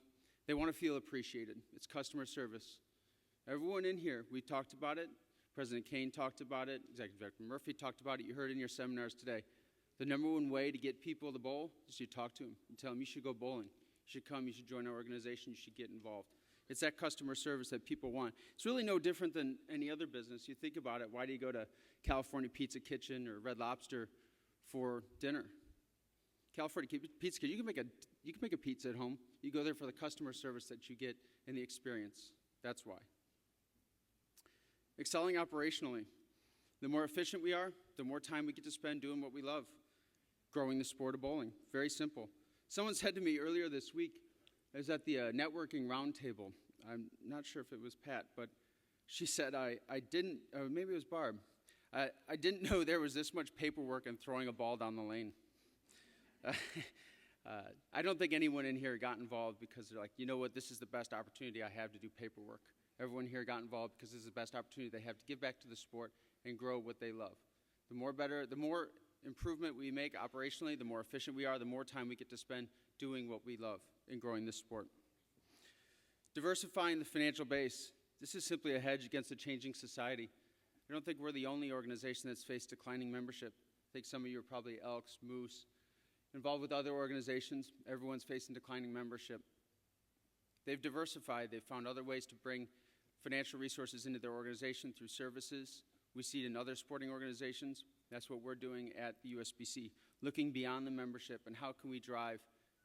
They want to feel appreciated. It's customer service. Everyone in here, we talked about it. President Kane talked about it. Executive Director Murphy talked about it. You heard it in your seminars today. The number one way to get people to bowl is you talk to them. You tell them you should go bowling. You should come. You should join our organization. You should get involved. It's that customer service that people want. It's really no different than any other business. You think about it. Why do you go to California Pizza Kitchen or Red Lobster for dinner? California Pizza Kitchen, you can make a pizza at home. You go there for the customer service that you get and the experience. That's why. Excelling operationally. The more efficient we are, the more time we get to spend doing what we love, growing the sport of bowling. Very simple. Someone said to me earlier this week, I was at the networking roundtable. I'm not sure if it was Pat, but she said, I didn't, or maybe it was Barb, I didn't know there was this much paperwork in throwing a ball down the lane. I don't think anyone in here got involved because they're like, you know what, this is the best opportunity I have to do paperwork. Everyone here got involved because this is the best opportunity they have to give back to the sport and grow what they love. The more improvement we make operationally, the more efficient we are, the more time we get to spend doing what we love and growing this sport. Diversifying the financial base. This is simply a hedge against a changing society. I don't think we're the only organization that's faced declining membership. I think some of you are probably Elks, Moose, involved with other organizations. Everyone's facing declining membership. They've diversified. They've found other ways to bring financial resources into their organization through services. We see it in other sporting organizations. That's what we're doing at the USBC, looking beyond the membership and how can we drive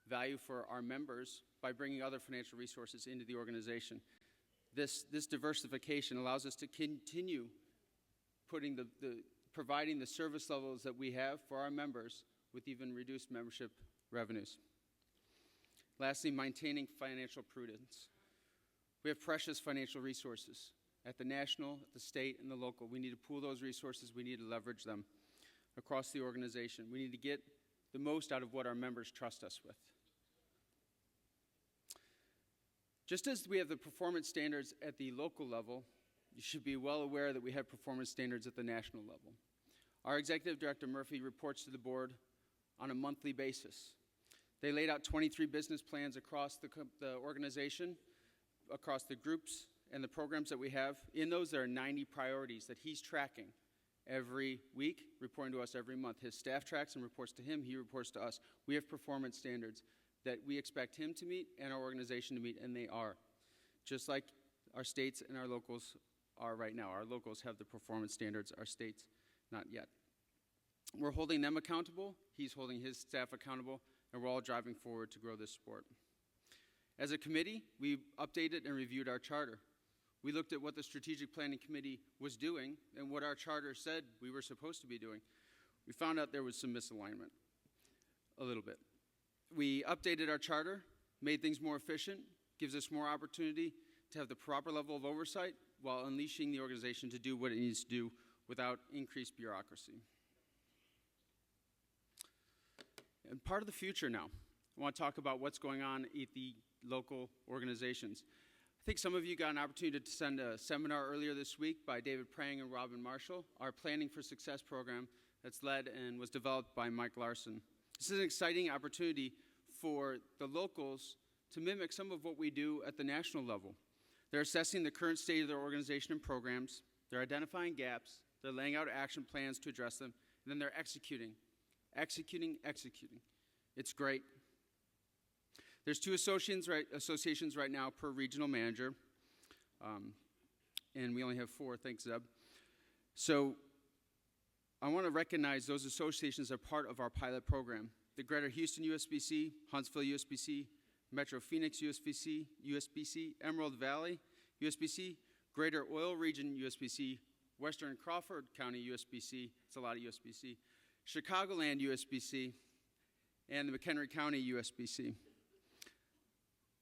value for our members by bringing other financial resources into the organization. This diversification allows us to continue providing the service levels that we have for our members with even reduced membership revenues. Lastly, maintaining financial prudence. We have precious financial resources at the national, at the state, and the local. We need to pool those resources. We need to leverage them across the organization. We need to get the most out of what our members trust us with. Just as we have the performance standards at the local level, you should be well aware that we have performance standards at the national level. Our Executive Director, Murphy, reports to the board on a monthly basis. They laid out 23 business plans across the organization, across the groups and the programs that we have. In those, there are 90 priorities that he's tracking every week, reporting to us every month. His staff tracks and reports to him. He reports to us. We have performance standards that we expect him to meet and our organization to meet, and they are, just like our states and our locals are right now. Our locals have the performance standards, our states not yet. We're holding them accountable, he's holding his staff accountable, and we're all driving forward to grow this sport. As a committee, we updated and reviewed our charter. We looked at what the Strategic Planning Committee was doing and what our charter said we were supposed to be doing. We found out there was some misalignment, a little bit. We updated our charter, made things more efficient, gives us more opportunity to have the proper level of oversight while unleashing the organization to do what it needs to do without increased bureaucracy. And part of the future now, I want to talk about what's going on at the local organizations. I think some of you got an opportunity to attend a seminar earlier this week by David Prang and Robin Marshall, our Planning for Success program that's led and was developed by Mike Larson. This is an exciting opportunity for the locals to mimic some of what we do at the national level. They're assessing the current state of their organization and programs, they're identifying gaps, they're laying out action plans to address them, and then they're executing. It's great. There's 2 associations right now per regional manager, and we only have 4, thanks, Zeb. So I want to recognize those associations are part of our pilot program. The Greater Houston USBC, Huntsville USBC, Metro Phoenix USBC, Emerald Valley USBC, Greater Oil Region USBC, Western Crawford County USBC, it's a lot of USBC, Chicagoland USBC, and the McHenry County USBC.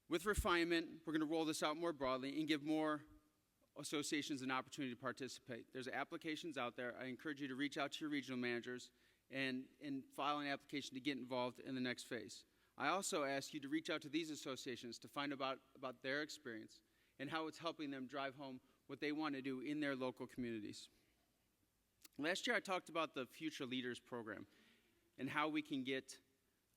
With refinement, we're going to roll this out more broadly and give more associations an opportunity to participate. There's applications out there. I encourage you to reach out to your regional managers and file an application to get involved in the next phase. I also ask you to reach out to these associations to find about their experience and how it's helping them drive home what they want to do in their local communities. Last year I talked about the Future Leaders program and how we can get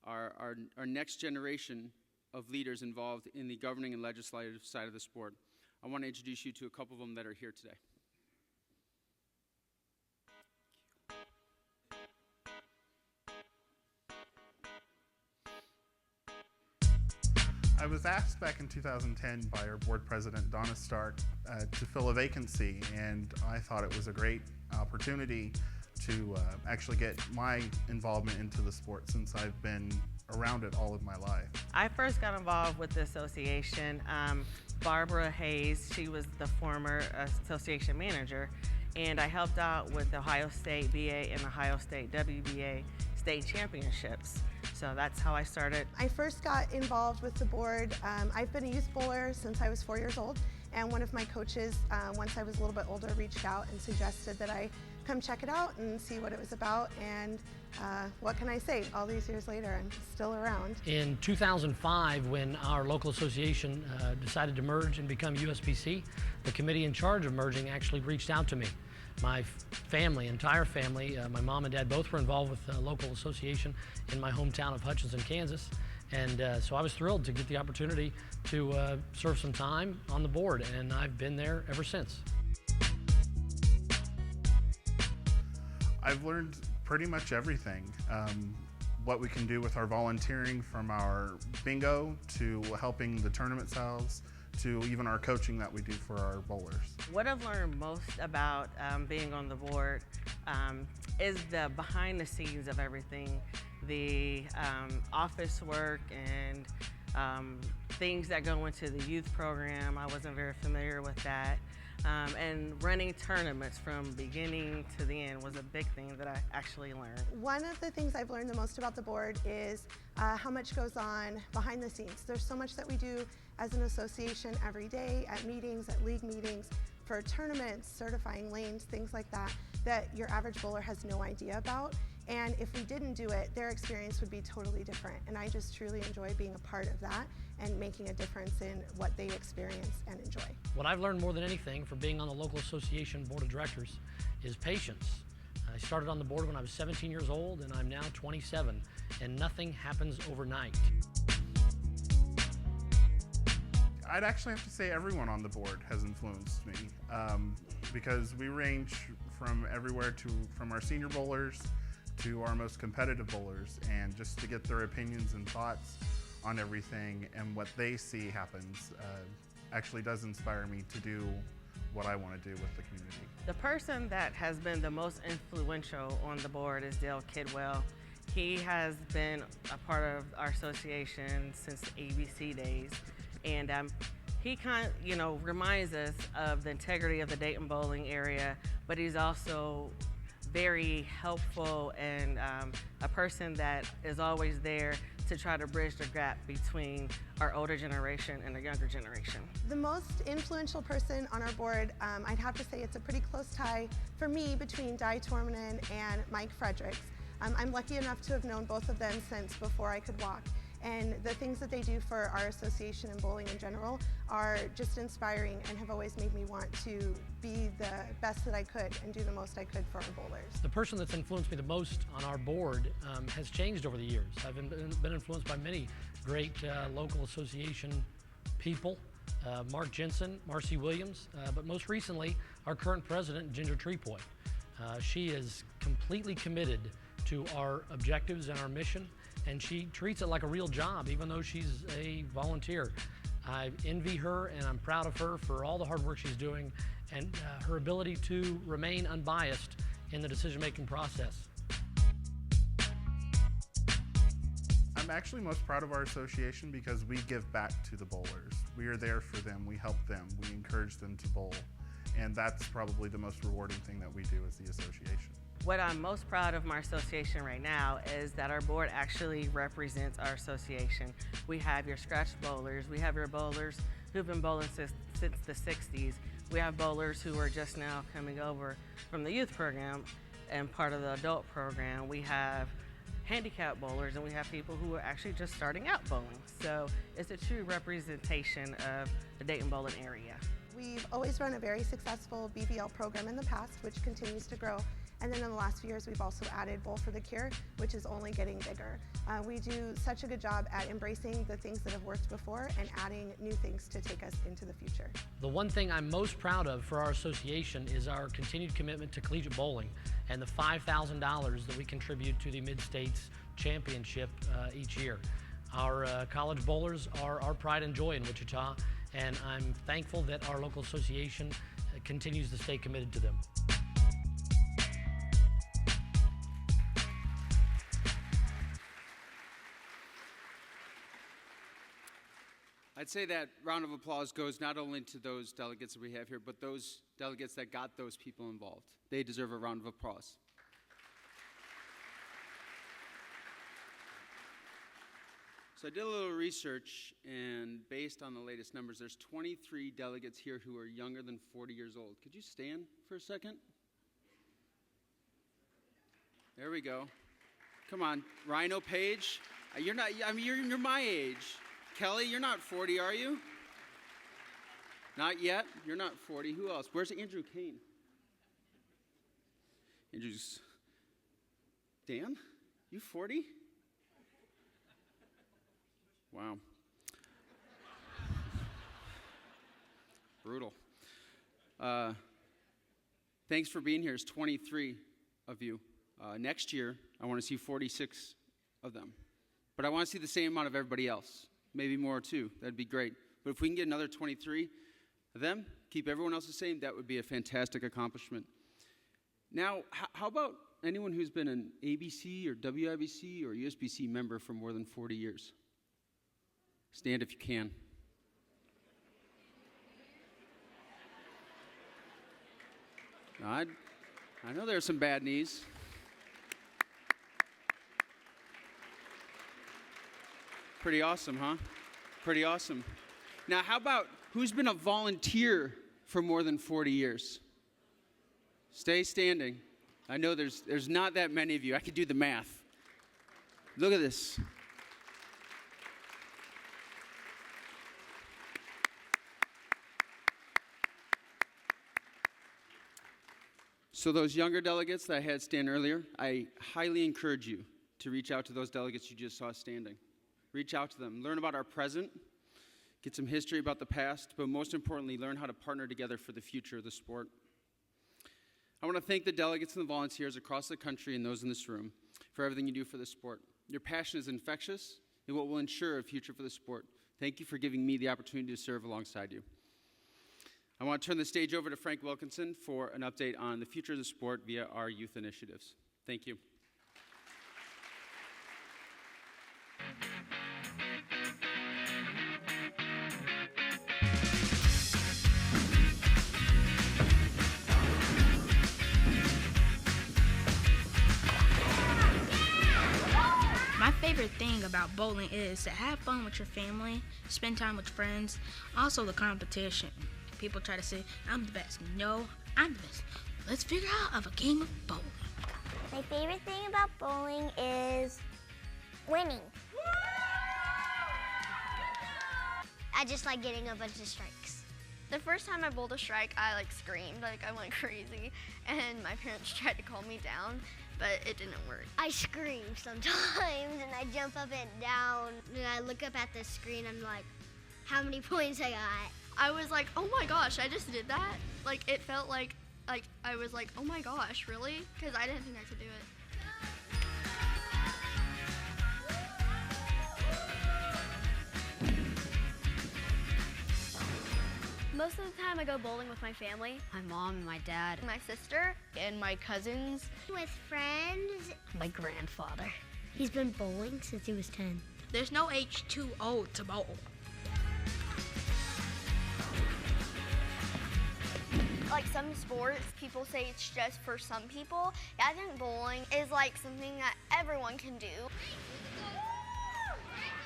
our next generation of leaders involved in the governing and legislative side of the sport. I want to introduce you to a couple of them that are here today. I was asked back in 2010 by our board president, Donna Stark, to fill a vacancy, and I thought it was a great opportunity to actually get my involvement into the sport since I've been around it all of my life. I first got involved with the association. Barbara Hayes, she was the former association manager, and I helped out with the Ohio State BA and Ohio State WBA state championships. So that's how I started. I first got involved with the board. I've been a youth bowler since I was 4 years old, and one of my coaches, once I was a little bit older, reached out and suggested that I come check it out and see what it was about, and what can I say? All these years later, I'm still around. In 2005, when our local association decided to merge and become USBC, the committee in charge of merging actually reached out to me. my family, entire family, my mom and dad both were involved with a local association in my hometown of Hutchinson, Kansas. And so I was thrilled to get the opportunity to serve some time on the board, and I've been there ever since. I've learned pretty much everything. What we can do with our volunteering, from our bingo to helping the tournament sales to even our coaching that we do for our bowlers. What I've learned most about being on the board is the behind the scenes of everything, the office work and things that go into the youth program. I wasn't very familiar with that. And running tournaments from beginning to the end was a big thing that I actually learned. One of the things I've learned the most about the board is how much goes on behind the scenes. There's so much that we do as an association every day, at meetings, at league meetings, for tournaments, certifying lanes, things like that, that your average bowler has no idea about. And if we didn't do it, their experience would be totally different. And I just truly enjoy being a part of that and making a difference in what they experience and enjoy. What I've learned more than anything from being on the local association board of directors is patience. I started on the board when I was 17 years old, and I'm now 27, and nothing happens overnight. I'd actually have to say everyone on the board has influenced me, because we range from everywhere from our senior bowlers to our most competitive bowlers, and just to get their opinions and thoughts on everything and what they see happens actually does inspire me to do what I want to do with the community. The person that has been the most influential on the board is Dale Kidwell. He has been a part of our association since the ABC days, and he reminds us of the integrity of the Dayton bowling area, but he's also very helpful and a person that is always there to try to bridge the gap between our older generation and the younger generation. The most influential person on our board, I'd have to say it's a pretty close tie for me between Di Tormanen and Mike Fredericks. I'm lucky enough to have known both of them since before I could walk. And the things that they do for our association and bowling in general are just inspiring and have always made me want to be the best that I could and do the most I could for our bowlers. The person that's influenced me the most on our board has changed over the years. I've been influenced by many great local association people, Mark Jensen, Marcy Williams, but most recently our current president, Ginger Trepoy. She is completely committed to our objectives and our mission, and she treats it like a real job, even though she's a volunteer. I envy her, and I'm proud of her for all the hard work she's doing and her ability to remain unbiased in the decision-making process. I'm actually most proud of our association because we give back to the bowlers. We are there for them, we help them, we encourage them to bowl, and that's probably the most rewarding thing that we do as the association. What I'm most proud of my association right now is that our board actually represents our association. We have your scratch bowlers, we have your bowlers who've been bowling since the 60s. We have bowlers who are just now coming over from the youth program and part of the adult program. We have handicap bowlers, and we have people who are actually just starting out bowling. So it's a true representation of the Dayton bowling area. We've always run a very successful BBL program in the past, which continues to grow. And then in the last few years, we've also added Bowl for the Cure, which is only getting bigger. We do such a good job at embracing the things that have worked before and adding new things to take us into the future. The one thing I'm most proud of for our association is our continued commitment to collegiate bowling and the $5,000 that we contribute to the Mid-States Championship each year. Our college bowlers are our pride and joy in Wichita, and I'm thankful that our local association continues to stay committed to them. I'd say that round of applause goes not only to those delegates that we have here, but those delegates that got those people involved. They deserve a round of applause. So I did a little research, and based on the latest numbers, there's 23 delegates here who are younger than 40 years old. Could you stand for a second? There we go. Come on, Rhino Page. You're not. I mean, you're my age. Kelly, you're not 40, are you? Not yet? You're not 40. Who else? Where's Andrew Kane? introduce Dan. You 40? Wow. Brutal. Thanks for being here. There's 23 of you. Next year, I want to see 46 of them. But I want to see the same amount of everybody else. Maybe more too. That'd be great. But if we can get another 23 of them, keep everyone else the same, that would be a fantastic accomplishment. Now, how about anyone who's been an ABC or WIBC or USBC member for more than 40 years? Stand if you can. I know there are some bad knees. Pretty awesome, huh? Pretty awesome. Now, how about who's been a volunteer for more than 40 years? Stay standing. I know there's not that many of you. I could do the math. Look at this. So those younger delegates that I had stand earlier, I highly encourage you to reach out to those delegates you just saw standing. Reach out to them. Learn about our present. Get some history about the past. But most importantly, learn how to partner together for the future of the sport. I want to thank the delegates and the volunteers across the country and those in this room for everything you do for the sport. Your passion is infectious and what will ensure a future for the sport. Thank you for giving me the opportunity to serve alongside you. I want to turn the stage over to Frank Wilkinson for an update on the future of the sport via our youth initiatives. Thank you. My favorite thing about bowling is to have fun with your family, spend time with friends, also the competition. People try to say, I'm the best. No, I'm the best. Let's figure out a game of bowling. My favorite thing about bowling is winning. I just like getting a bunch of strikes. The first time I bowled a strike, I screamed, I went crazy, and my parents tried to calm me down, but it didn't work. I scream sometimes, and I jump up and down, and I look up at the screen, I'm like, how many points I got? I was like, oh my gosh, I just did that. It felt like I was like, oh my gosh, really? Because I didn't think I could do it. Most of the time I go bowling with my family. My mom and my dad. My sister and my cousins. With friends. My grandfather. He's been bowling since he was 10. There's no age too old to bowl. Some sports, people say it's just for some people. Yeah, I think bowling is something that everyone can do.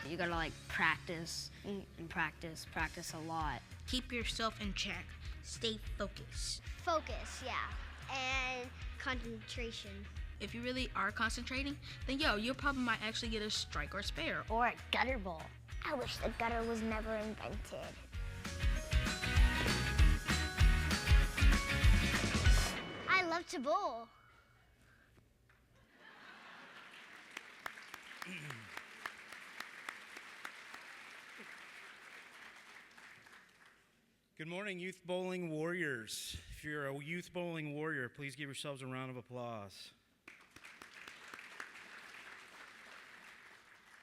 You gotta practice and practice a lot. Keep yourself in check. Stay focused. Focus, yeah, and concentration. If you really are concentrating, then you probably might actually get a strike or spare. Or a gutter ball. I wish the gutter was never invented. I love to bowl. Good morning, Youth Bowling Warriors. If you're a Youth Bowling Warrior, please give yourselves a round of applause.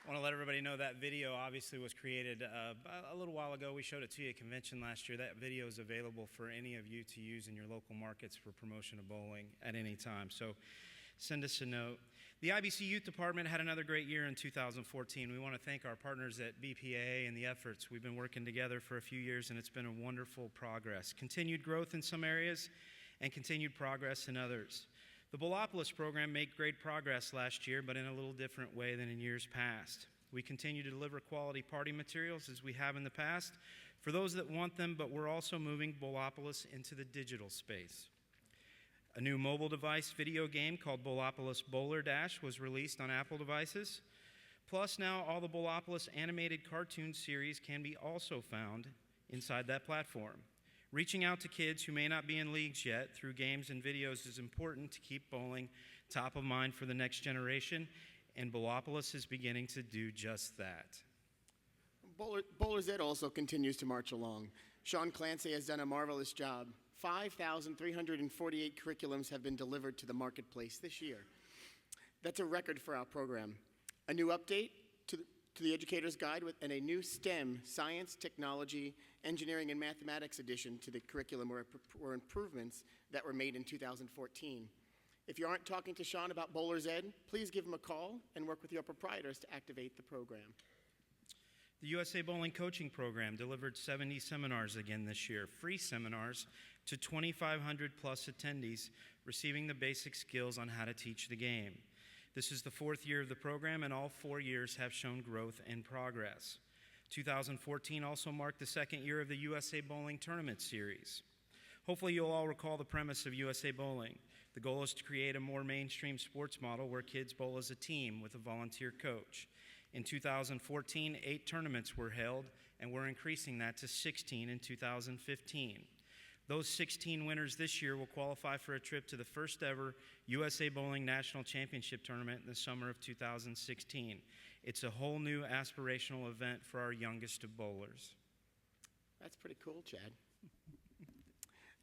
I want to let everybody know that video obviously was created a little while ago. We showed it to you at convention last year. That video is available for any of you to use in your local markets for promotion of bowling at any time. So send us a note. The IBC Youth Department had another great year in 2014. We want to thank our partners at BPA and the efforts. We've been working together for a few years, and it's been a wonderful progress. Continued growth in some areas and continued progress in others. The Bowlopolis program made great progress last year, but in a little different way than in years past. We continue to deliver quality party materials as we have in the past for those that want them, but we're also moving Bowlopolis into the digital space. A new mobile device video game called Bowlopolis Bowler Dash was released on Apple devices. Plus, now all the Bowlopolis animated cartoon series can be also found inside that platform. Reaching out to kids who may not be in leagues yet through games and videos is important to keep bowling top of mind for the next generation, and Bowlopolis is beginning to do just that. Bowler's Ed also continues to march along. Sean Clancy has done a marvelous job. 5,348 curriculums have been delivered to the marketplace this year. That's a record for our program. A new update to the Educator's Guide and a new STEM, science, technology, engineering, and mathematics addition to the curriculum were improvements that were made in 2014. If you aren't talking to Sean about Bowler's Ed, please give him a call and work with your proprietors to activate the program. The USA Bowling Coaching Program delivered 70 seminars again this year, free seminars to 2,500 plus attendees receiving the basic skills on how to teach the game. This is the 4th year of the program, and all 4 years have shown growth and progress. 2014 also marked the 2nd year of the USA Bowling Tournament Series. Hopefully you'll all recall the premise of USA Bowling. The goal is to create a more mainstream sports model where kids bowl as a team with a volunteer coach. In 2014, 8 tournaments were held, and we're increasing that to 16 in 2015. Those 16 winners this year will qualify for a trip to the first ever USA Bowling National Championship Tournament in the summer of 2016. It's a whole new aspirational event for our youngest of bowlers. That's pretty cool, Chad.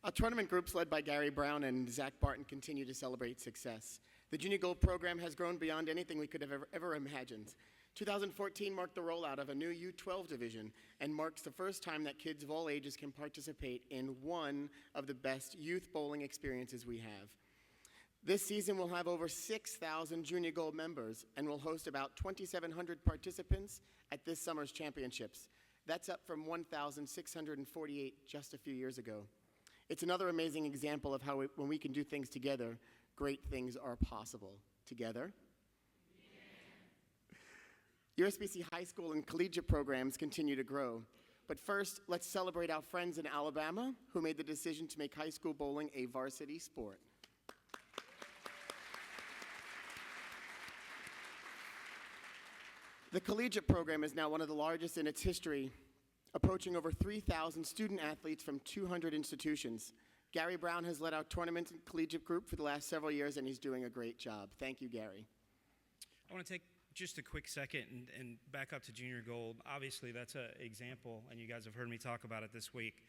Our tournament groups led by Gary Brown and Zach Barton continue to celebrate success. The Junior Gold program has grown beyond anything we could have ever imagined. 2014 marked the rollout of a new U12 division and marks the first time that kids of all ages can participate in one of the best youth bowling experiences we have. This season we'll have over 6,000 Junior Gold members and will host about 2,700 participants at this summer's championships. That's up from 1,648 just a few years ago. It's another amazing example of how when we can do things together, great things are possible. Together. USBC high school and collegiate programs continue to grow. But first, let's celebrate our friends in Alabama who made the decision to make high school bowling a varsity sport. The collegiate program is now one of the largest in its history, approaching over 3,000 student athletes from 200 institutions. Gary Brown has led our tournament and collegiate group for the last several years, and he's doing a great job. Thank you, Gary. I want to take just a quick second and back up to Junior Gold. Obviously, that's an example, and you guys have heard me talk about it this week.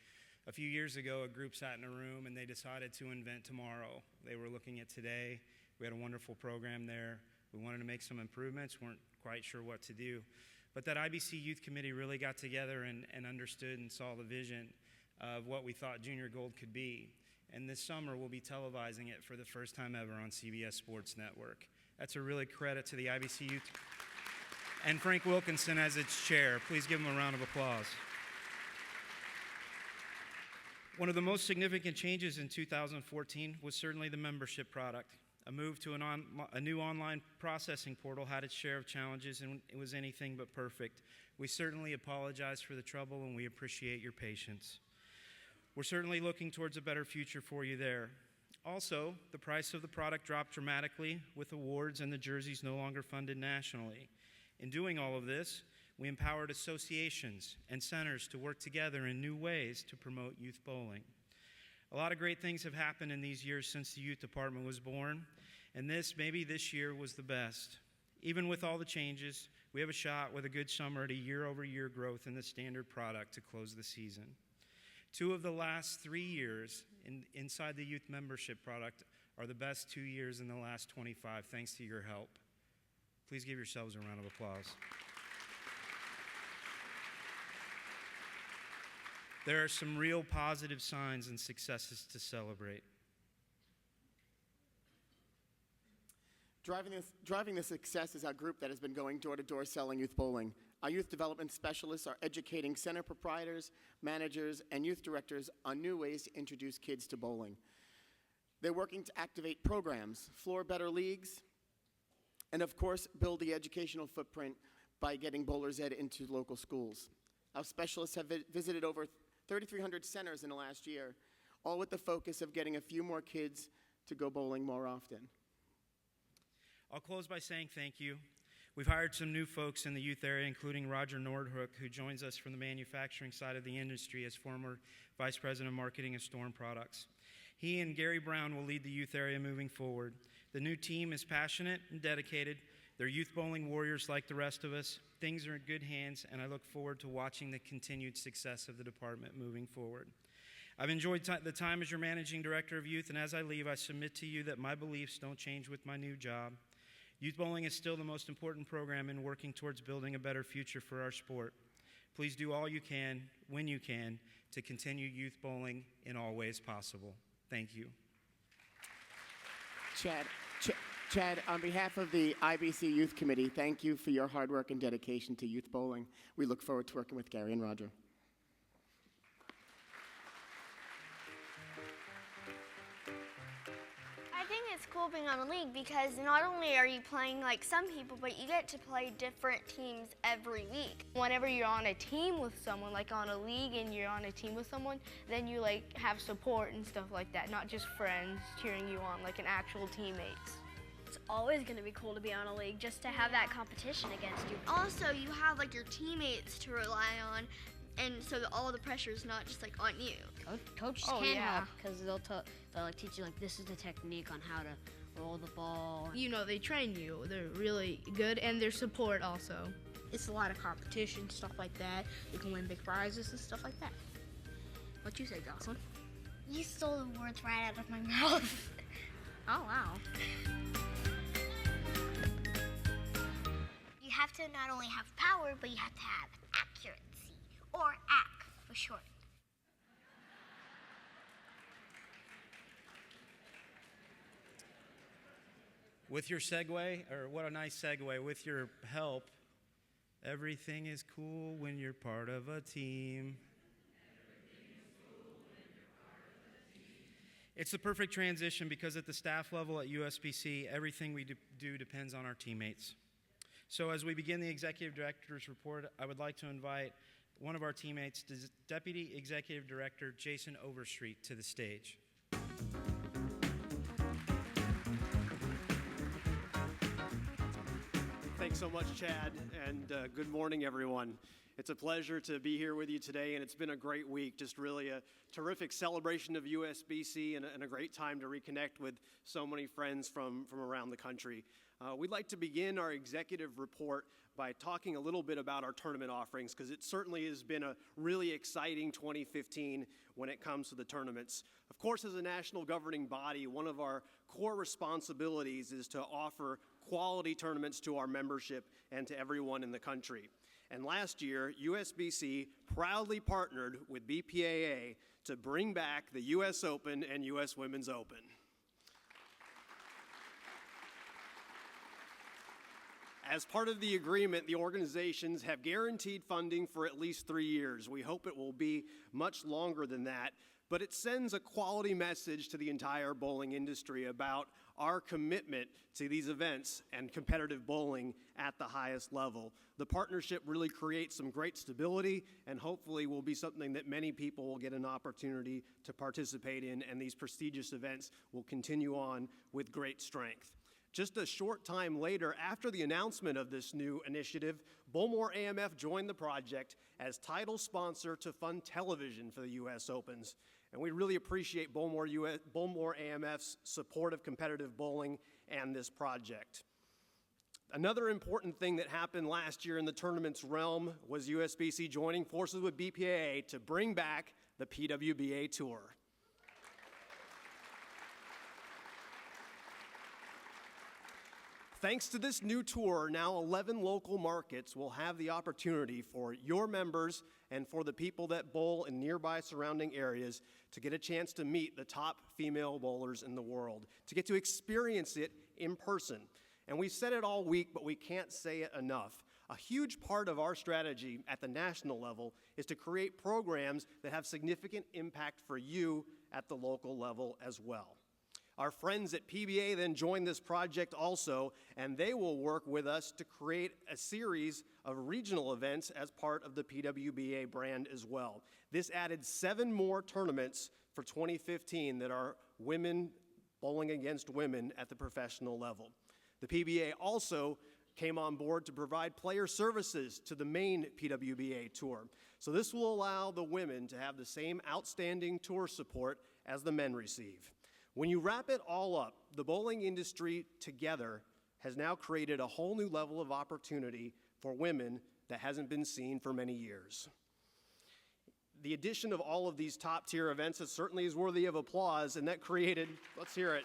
A few years ago, a group sat in a room, and they decided to invent tomorrow. They were looking at today. We had a wonderful program there. We wanted to make some improvements, weren't quite sure what to do. But that IBC Youth Committee really got together and understood and saw the vision of what we thought Junior Gold could be. And this summer, we'll be televising it for the first time ever on CBS Sports Network. That's a really credit to the IBC Youth and Frank Wilkinson as its chair. Please give him a round of applause. One of the most significant changes in 2014 was certainly the membership product. A move to a new online processing portal had its share of challenges, and it was anything but perfect. We certainly apologize for the trouble, and we appreciate your patience. We're certainly looking towards a better future for you there. Also, the price of the product dropped dramatically with awards and the jerseys no longer funded nationally. In doing all of this, we empowered associations and centers to work together in new ways to promote youth bowling. A lot of great things have happened in these years since the youth department was born, and maybe this year was the best. Even with all the changes, we have a shot with a good summer to year-over-year growth in the standard product to close the season. 2 of the last 3 years inside the youth membership product are the best 2 years in the last 25, thanks to your help. Please give yourselves a round of applause. There are some real positive signs and successes to celebrate. Driving the success is our group that has been going door to door selling youth bowling. Our youth development specialists are educating center proprietors, managers, and youth directors on new ways to introduce kids to bowling. They're working to activate programs, floor better leagues, and of course, build the educational footprint by getting Bowler's Ed into local schools. Our specialists have visited over 3,300 centers in the last year, all with the focus of getting a few more kids to go bowling more often. I'll close by saying thank you. We've hired some new folks in the youth area, including Roger Nordhook, who joins us from the manufacturing side of the industry as former Vice President of Marketing of Storm Products. He and Gary Brown will lead the youth area moving forward. The new team is passionate and dedicated. They're youth bowling warriors like the rest of us. Things are in good hands, and I look forward to watching the continued success of the department moving forward. I've enjoyed the time as your managing director of youth, and as I leave, I submit to you that my beliefs don't change with my new job. Youth bowling is still the most important program in working towards building a better future for our sport. Please do all you can, when you can, to continue youth bowling in all ways possible. Thank you. Chad, on behalf of the IBC Youth Committee, thank you for your hard work and dedication to youth bowling. We look forward to working with Gary and Roger. I think it's cool being on a league because not only are you playing like some people, but you get to play different teams every week. Whenever you're on a team with someone, like on a league and you're on a team with someone, then you like have support and stuff like that, not just friends cheering you on, like an actual teammates. It's always going to be cool to be on a league just to have that competition against you. Also, you have like your teammates to rely on, and so that all the pressure is not just like on you. Coaches can help because they'll like teach you like this is the technique on how to roll the ball. You know, they train you. They're really good, and their support also. It's a lot of competition, stuff like that. You can win big prizes and stuff like that. What you say, Jocelyn? You stole the words right out of my mouth. Oh, wow. You have to not only have power, but you have to have accuracy, or AC for short. With your segue, or what a nice segue, with your help, everything is cool when you're part of a team. It's the perfect transition because at the staff level at USBC, everything we do depends on our teammates. So as we begin the Executive Director's report, I would like to invite one of our teammates, Deputy Executive Director Jason Overstreet, to the stage. Thanks so much, Chad, and good morning, everyone. It's a pleasure to be here with you today, and it's been a great week. Just really a terrific celebration of USBC and a great time to reconnect with so many friends from around the country. We'd like to begin our executive report by talking a little bit about our tournament offerings, because it certainly has been a really exciting 2015 when it comes to the tournaments. Of course, as a national governing body, one of our core responsibilities is to offer quality tournaments to our membership and to everyone in the country. And last year, USBC proudly partnered with BPAA to bring back the US Open and US Women's Open. As part of the agreement, the organizations have guaranteed funding for at least 3 years. We hope it will be much longer than that, but it sends a quality message to the entire bowling industry about our commitment to these events and competitive bowling at the highest level. The partnership really creates some great stability and hopefully will be something that many people will get an opportunity to participate in, and these prestigious events will continue on with great strength. Just a short time later, after the announcement of this new initiative, Bowlmore AMF joined the project as title sponsor to fund television for the U.S. Opens. And we really appreciate Bowlmore AMF's support of competitive bowling and this project. Another important thing that happened last year in the tournament's realm was USBC joining forces with BPAA to bring back the PWBA Tour. Thanks to this new tour, now 11 local markets will have the opportunity for your members and for the people that bowl in nearby surrounding areas to get a chance to meet the top female bowlers in the world, to get to experience it in person. And we've said it all week, but we can't say it enough. A huge part of our strategy at the national level is to create programs that have significant impact for you at the local level as well. Our friends at PBA then joined this project also, and they will work with us to create a series of regional events as part of the PWBA brand as well. This added 7 more tournaments for 2015 that are women bowling against women at the professional level. The PBA also came on board to provide player services to the main PWBA tour. So this will allow the women to have the same outstanding tour support as the men receive. When you wrap it all up, the bowling industry together has now created a whole new level of opportunity for women that hasn't been seen for many years. The addition of all of these top-tier events certainly is worthy of applause, and that created, let's hear it.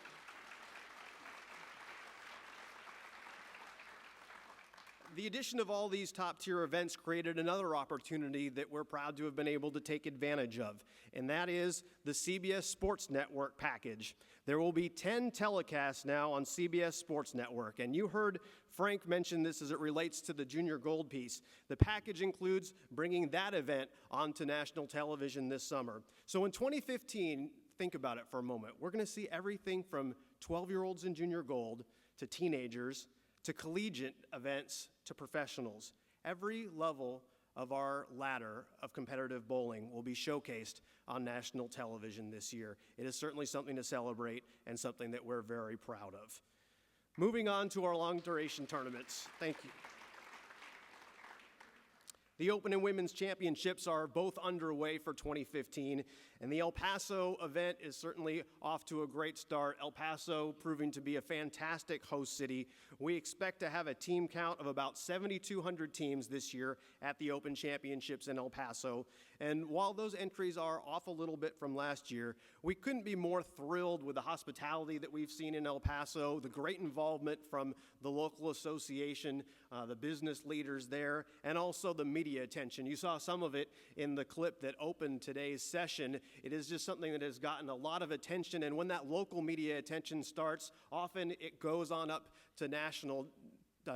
The addition of all these top-tier events created another opportunity that we're proud to have been able to take advantage of, and that is the CBS Sports Network package. There will be 10 telecasts now on CBS Sports Network, and you heard Frank mention this as it relates to the Junior Gold piece. The package includes bringing that event onto national television this summer. So in 2015, think about it for a moment. We're going to see everything from 12-year-olds in Junior Gold to teenagers to collegiate events to professionals. Every level of our ladder of competitive bowling will be showcased on national television this year. It is certainly something to celebrate and something that we're very proud of. Moving on to our long-duration tournaments. Thank you. The Open and Women's Championships are both underway for 2015, and the El Paso event is certainly off to a great start. El Paso proving to be a fantastic host city. We expect to have a team count of about 7,200 teams this year at the Open Championships in El Paso. And while those entries are off a little bit from last year, we couldn't be more thrilled with the hospitality that we've seen in El Paso, the great involvement from the local association, the business leaders there, and also the media attention. You saw some of it in the clip that opened today's session. It is just something that has gotten a lot of attention, and when that local media attention starts, often it goes on up to national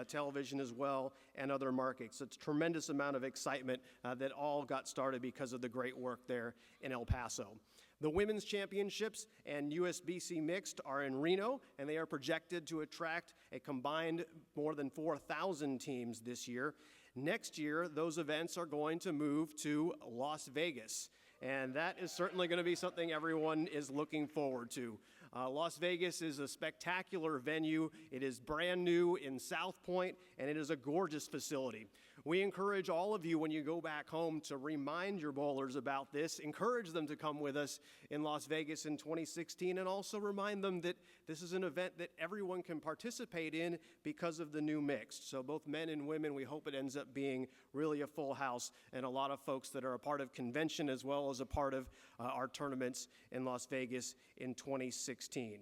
television as well and other markets. It's a tremendous amount of excitement that all got started because of the great work there in El Paso. The Women's Championships and USBC Mixed are in Reno, and they are projected to attract a combined more than 4,000 teams this year. Next year, those events are going to move to Las Vegas, and that is certainly going to be something everyone is looking forward to. Las Vegas is a spectacular venue. It is brand new in South Point, and it is a gorgeous facility. We encourage all of you, when you go back home, to remind your bowlers about this. Encourage them to come with us in Las Vegas in 2016, and also remind them that this is an event that everyone can participate in because of the new mixed. So both men and women, we hope it ends up being really a full house, and a lot of folks that are a part of convention as well as a part of our tournaments in Las Vegas in 2016.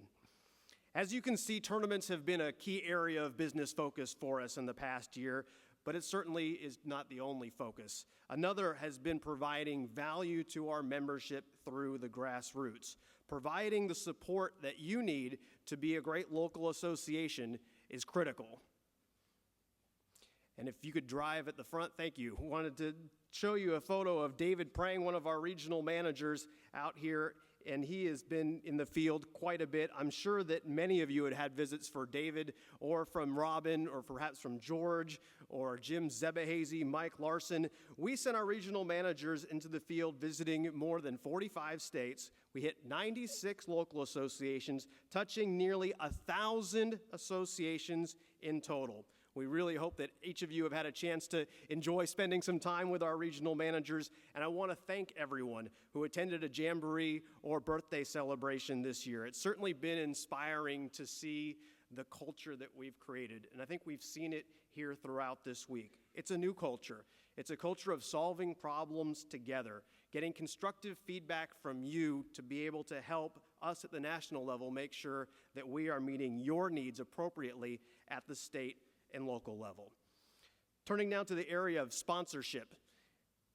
As you can see, tournaments have been a key area of business focus for us in the past year, but it certainly is not the only focus. Another has been providing value to our membership through the grassroots. Providing the support that you need to be a great local association is critical. And if you could drive at the front, thank you. Wanted to show you a photo of David Prang, one of our regional managers out here, and he has been in the field quite a bit. I'm sure that many of you had visits for David or from Robin or perhaps from George or Jim Zebehazy, Mike Larson. We sent our regional managers into the field visiting more than 45 states. We hit 96 local associations, touching nearly 1,000 associations in total. We really hope that each of you have had a chance to enjoy spending some time with our regional managers, and I want to thank everyone who attended a jamboree or birthday celebration this year. It's certainly been inspiring to see the culture that we've created, and I think we've seen it here throughout this week. It's a new culture. It's a culture of solving problems together, getting constructive feedback from you to be able to help us at the national level make sure that we are meeting your needs appropriately at the state and local level. Turning now to the area of sponsorship,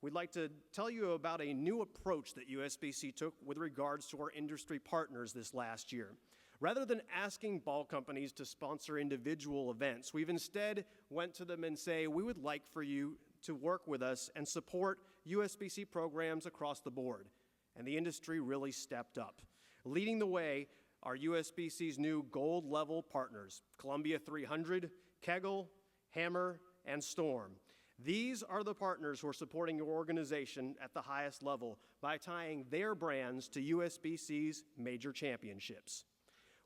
we'd like to tell you about a new approach that USBC took with regards to our industry partners this last year. Rather than asking ball companies to sponsor individual events, we've instead went to them and say, we would like for you to work with us and support USBC programs across the board. And the industry really stepped up. Leading the way are USBC's new gold level partners, Columbia 300, Kegel, Hammer, and Storm. These are the partners who are supporting your organization at the highest level by tying their brands to USBC's major championships.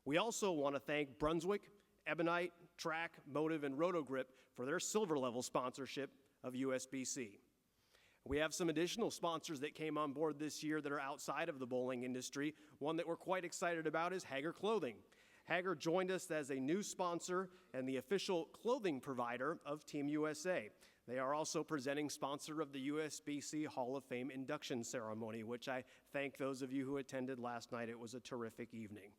We also want to thank Brunswick Ebonite, Track, Motive, and Rotogrip for their silver level sponsorship of USBC. We have some additional sponsors that came on board this year that are outside of the bowling industry. One that we're quite excited about is Hager Clothing. Hager joined us as a new sponsor and the official clothing provider of Team USA. They are also presenting sponsor of the USBC Hall of Fame induction ceremony, which I thank those of you who attended last night. It was a terrific evening.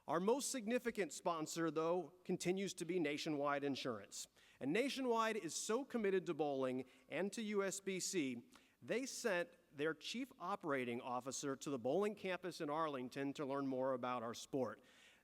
Our most significant sponsor, though, continues to be Nationwide Insurance. And Nationwide is so committed to bowling and to USBC, they sent their chief operating officer to the bowling campus in Arlington to learn more about our sport.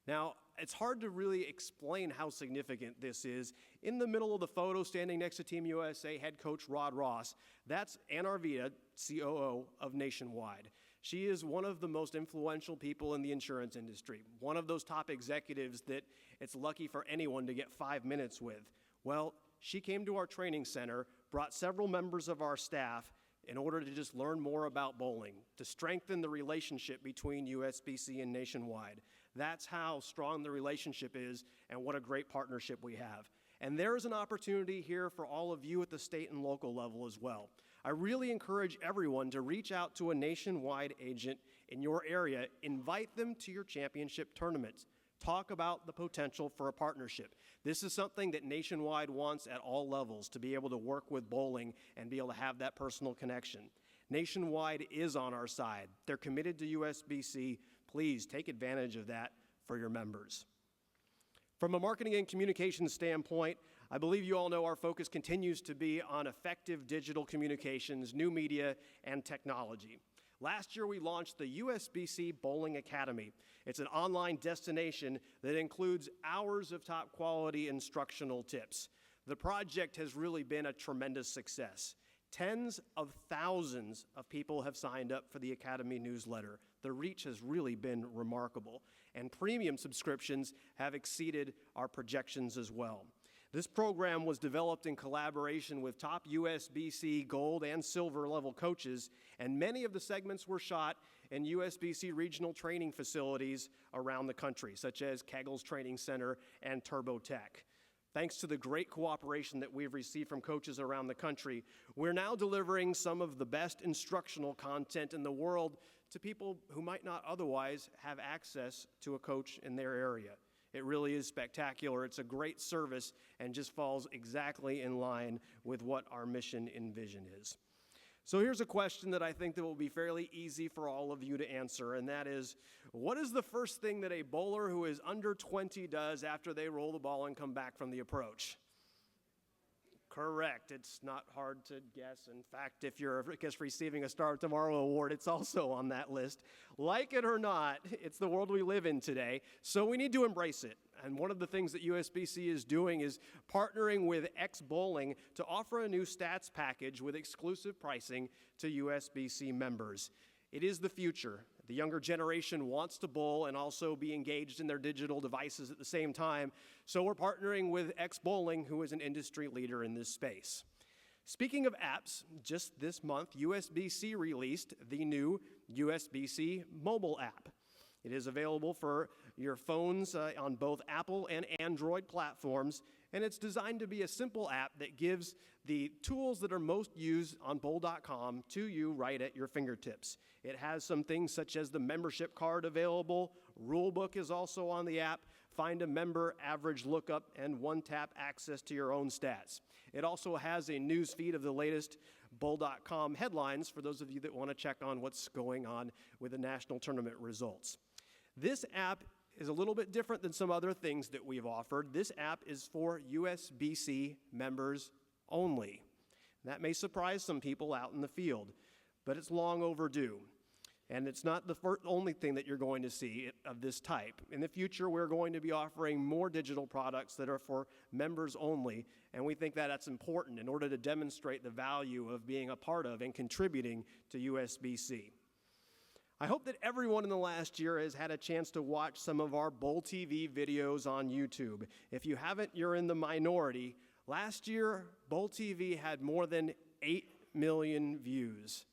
Now, it's hard to really explain how significant this is. In the middle of the photo, standing next to Team USA, head coach Rod Ross, that's Ann Arvita, COO of Nationwide. She is one of the most influential people in the insurance industry, one of those top executives that it's lucky for anyone to get 5 minutes with. Well, she came to our training center, brought several members of our staff in order to just learn more about bowling, to strengthen the relationship between USBC and Nationwide. That's how strong the relationship is and what a great partnership we have. And there is an opportunity here for all of you at the state and local level as well. I really encourage everyone to reach out to a Nationwide agent in your area, invite them to your championship tournaments. Talk about the potential for a partnership. This is something that Nationwide wants at all levels, to be able to work with bowling and be able to have that personal connection. Nationwide is on our side. They're committed to USBC. Please take advantage of that for your members. From a marketing and communications standpoint, I believe you all know our focus continues to be on effective digital communications, new media, and technology. Last year, we launched the USBC Bowling Academy. It's an online destination that includes hours of top quality instructional tips. The project has really been a tremendous success. Tens of thousands of people have signed up for the Academy newsletter. The reach has really been remarkable, and premium subscriptions have exceeded our projections as well. This program was developed in collaboration with top USBC gold and silver level coaches, and many of the segments were shot in USBC regional training facilities around the country, such as Kegel's Training Center and Turbo Tech. Thanks to the great cooperation that we've received from coaches around the country, we're now delivering some of the best instructional content in the world to people who might not otherwise have access to a coach in their area. It really is spectacular. It's a great service and just falls exactly in line with what our mission and vision is. So here's a question that I think that will be fairly easy for all of you to answer, and that is, what is the first thing that a bowler who is under 20 does after they roll the ball and come back from the approach? Correct. It's not hard to guess. In fact, if you're receiving a Star Tomorrow award, it's also on that list. Like it or not, it's the world we live in today, so we need to embrace it. And one of the things that USBC is doing is partnering with X Bowling to offer a new stats package with exclusive pricing to USBC members. It is the future. The younger generation wants to bowl and also be engaged in their digital devices at the same time, so we're partnering with X Bowling, who is an industry leader in this space. Speaking of apps, just this month, USBC released the new USBC mobile app. It is available for your phones on both Apple and Android platforms, and it's designed to be a simple app that gives the tools that are most used on bowl.com to you right at your fingertips. It has some things such as the membership card available, rulebook is also on the app, find a member, average lookup, and one-tap access to your own stats. It also has a news feed of the latest bowl.com headlines for those of you that want to check on what's going on with the national tournament results. This app is a little bit different than some other things that we've offered. This app is for USBC members only. That may surprise some people out in the field, but it's long overdue. And it's not the only thing that you're going to see of this type. In the future, we're going to be offering more digital products that are for members only, and we think that that's important in order to demonstrate the value of being a part of and contributing to USBC. I hope that everyone in the last year has had a chance to watch some of our Bowl TV videos on YouTube. If you haven't, you're in the minority. Last year, Bowl TV had more than 8 million views.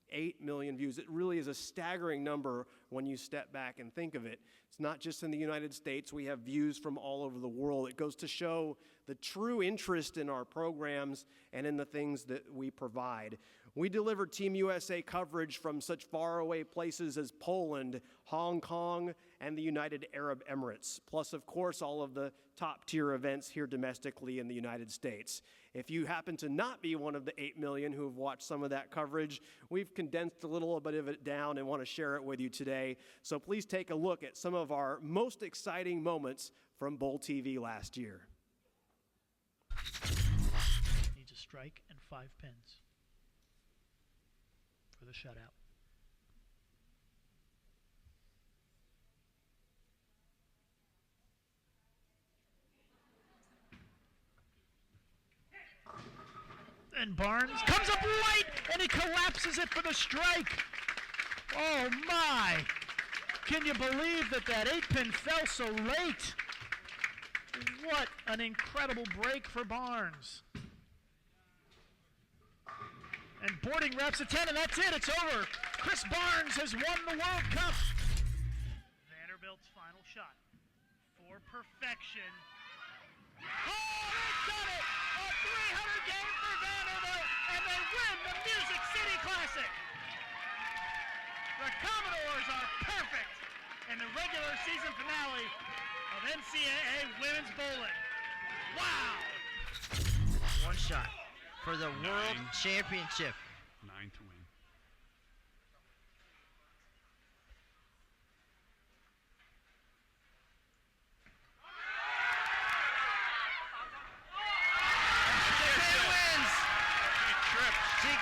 8 million views. It really is a staggering number when you step back and think of it. It's not just in the United States. We have views from all over the world. It goes to show the true interest in our programs and in the things that we provide. We delivered Team USA coverage from such faraway places as Poland, Hong Kong, and the United Arab Emirates, plus, of course, all of the top-tier events here domestically in the United States. If you happen to not be one of the 8 million who have watched some of that coverage, we've condensed a little bit of it down and want to share it with you today. So please take a look at some of our most exciting moments from Bowl TV last year. Needs a strike and 5 pins for the shutout. And Barnes comes up light, and he collapses it for the strike. Oh my! Can you believe that that 8-pin fell so late? What an incredible break for Barnes. And boarding wraps at 10, and that's it. It's over. Chris Barnes has won the World Cup. Vanderbilt's final shot for perfection. Oh, they've done it! A 300 game for Vanderbilt, and they win the Music City Classic. The Commodores are perfect in the regular season finale of NCAA women's bowling. Wow! One shot for the World Championship. 9 to win.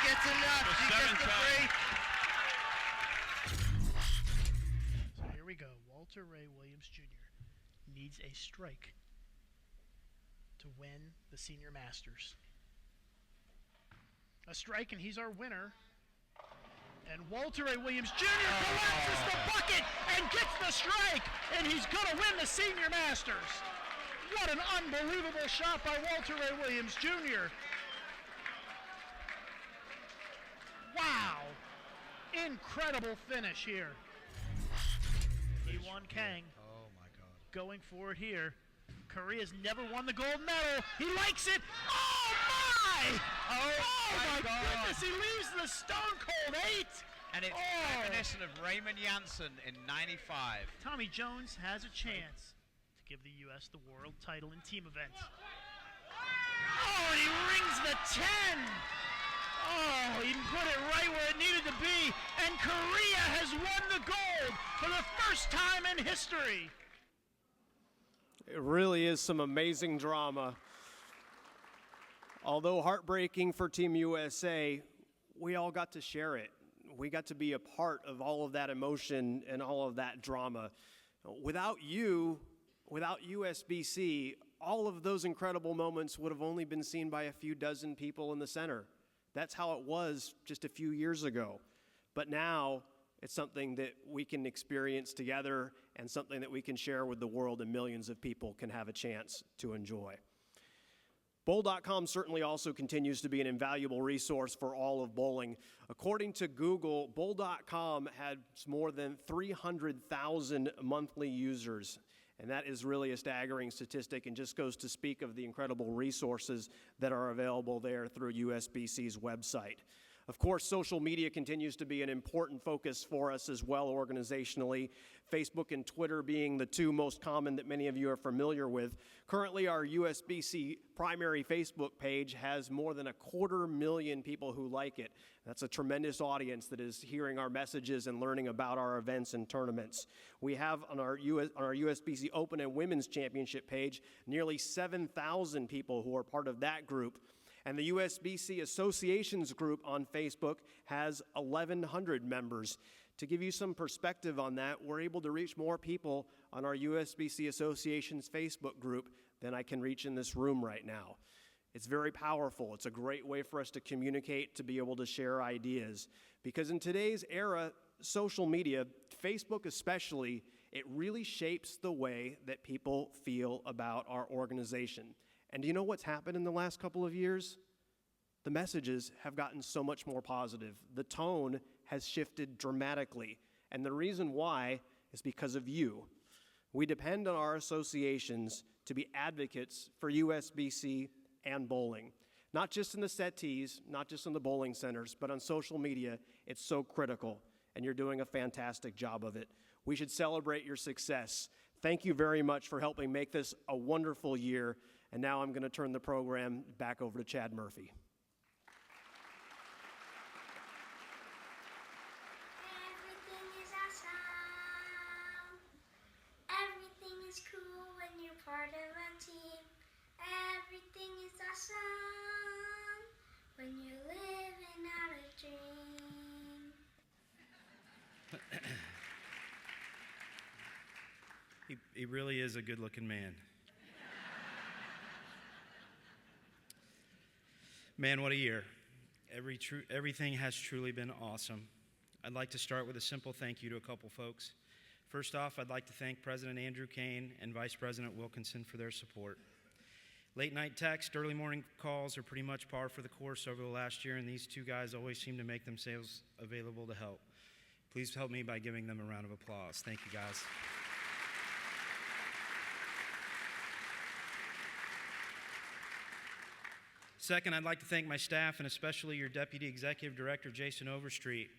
Gets enough. She gets the break. So here we go. Walter Ray Williams Jr. needs a strike to win the Senior Masters. A strike, and he's our winner. And Walter Ray Williams Jr. collapses the bucket and gets the strike, and he's going to win the Senior Masters. What an unbelievable shot by Walter Ray Williams Jr. Wow! Incredible finish here. E1 Kang. Oh my God. Going for it here. Korea's never won the gold medal. He likes it. Oh my! Oh my goodness! He leaves the Stone Cold 8. And it's reminiscent of Raymond Janssen in '95. Tommy Jones has a chance to give the U.S. the world title in team events. Oh, and he rings the 10. Oh, he put it right where it needed to be, and Korea has won the gold for the first time in history. It really is some amazing drama. Although heartbreaking for Team USA, we all got to share it. We got to be a part of all of that emotion and all of that drama. Without you, without USBC, all of those incredible moments would have only been seen by a few dozen people in the center. That's how it was just a few years ago. But now it's something that we can experience together and something that we can share with the world, and millions of people can have a chance to enjoy. Bowl.com certainly also continues to be an invaluable resource for all of bowling. According to Google, Bowl.com had more than 300,000 monthly users. And that is really a staggering statistic, and just goes to speak of the incredible resources that are available there through USBC's website. Of course, social media continues to be an important focus for us as well organizationally, Facebook and Twitter being the two most common that many of you are familiar with. Currently, our USBC primary Facebook page has more than 250,000 people who like it. That's a tremendous audience that is hearing our messages and learning about our events and tournaments. We have on our USBC Open and Women's Championship page nearly 7,000 people who are part of that group. And the USBC Associations group on Facebook has 1,100 members. To give you some perspective on that, we're able to reach more people on our USBC Associations Facebook group than I can reach in this room right now. It's very powerful. It's a great way for us to communicate, to be able to share ideas. Because in today's era, social media, Facebook especially, it really shapes the way that people feel about our organization. And do you know what's happened in the last couple of years? The messages have gotten so much more positive. The tone has shifted dramatically. And the reason why is because of you. We depend on our associations to be advocates for USBC and bowling. Not just in the set tees, not just in the bowling centers, but on social media. It's so critical, and you're doing a fantastic job of it. We should celebrate your success. Thank you very much for helping make this a wonderful year. And now I'm going to turn the program back over to Chad Murphy. Everything is awesome. Everything is cool when you're part of a team. Everything is awesome when you're living out a dream. He really is a good-looking man. Man, what a year. Everything has truly been awesome. I'd like to start with a simple thank you to a couple folks. First off, I'd like to thank President Andrew Kane and Vice President Wilkinson for their support. Late night text, early morning calls are pretty much par for the course over the last year, and these two guys always seem to make themselves available to help. Please help me by giving them a round of applause. Thank you, guys. Second, I'd like to thank my staff and especially your Deputy Executive Director, Jason Overstreet.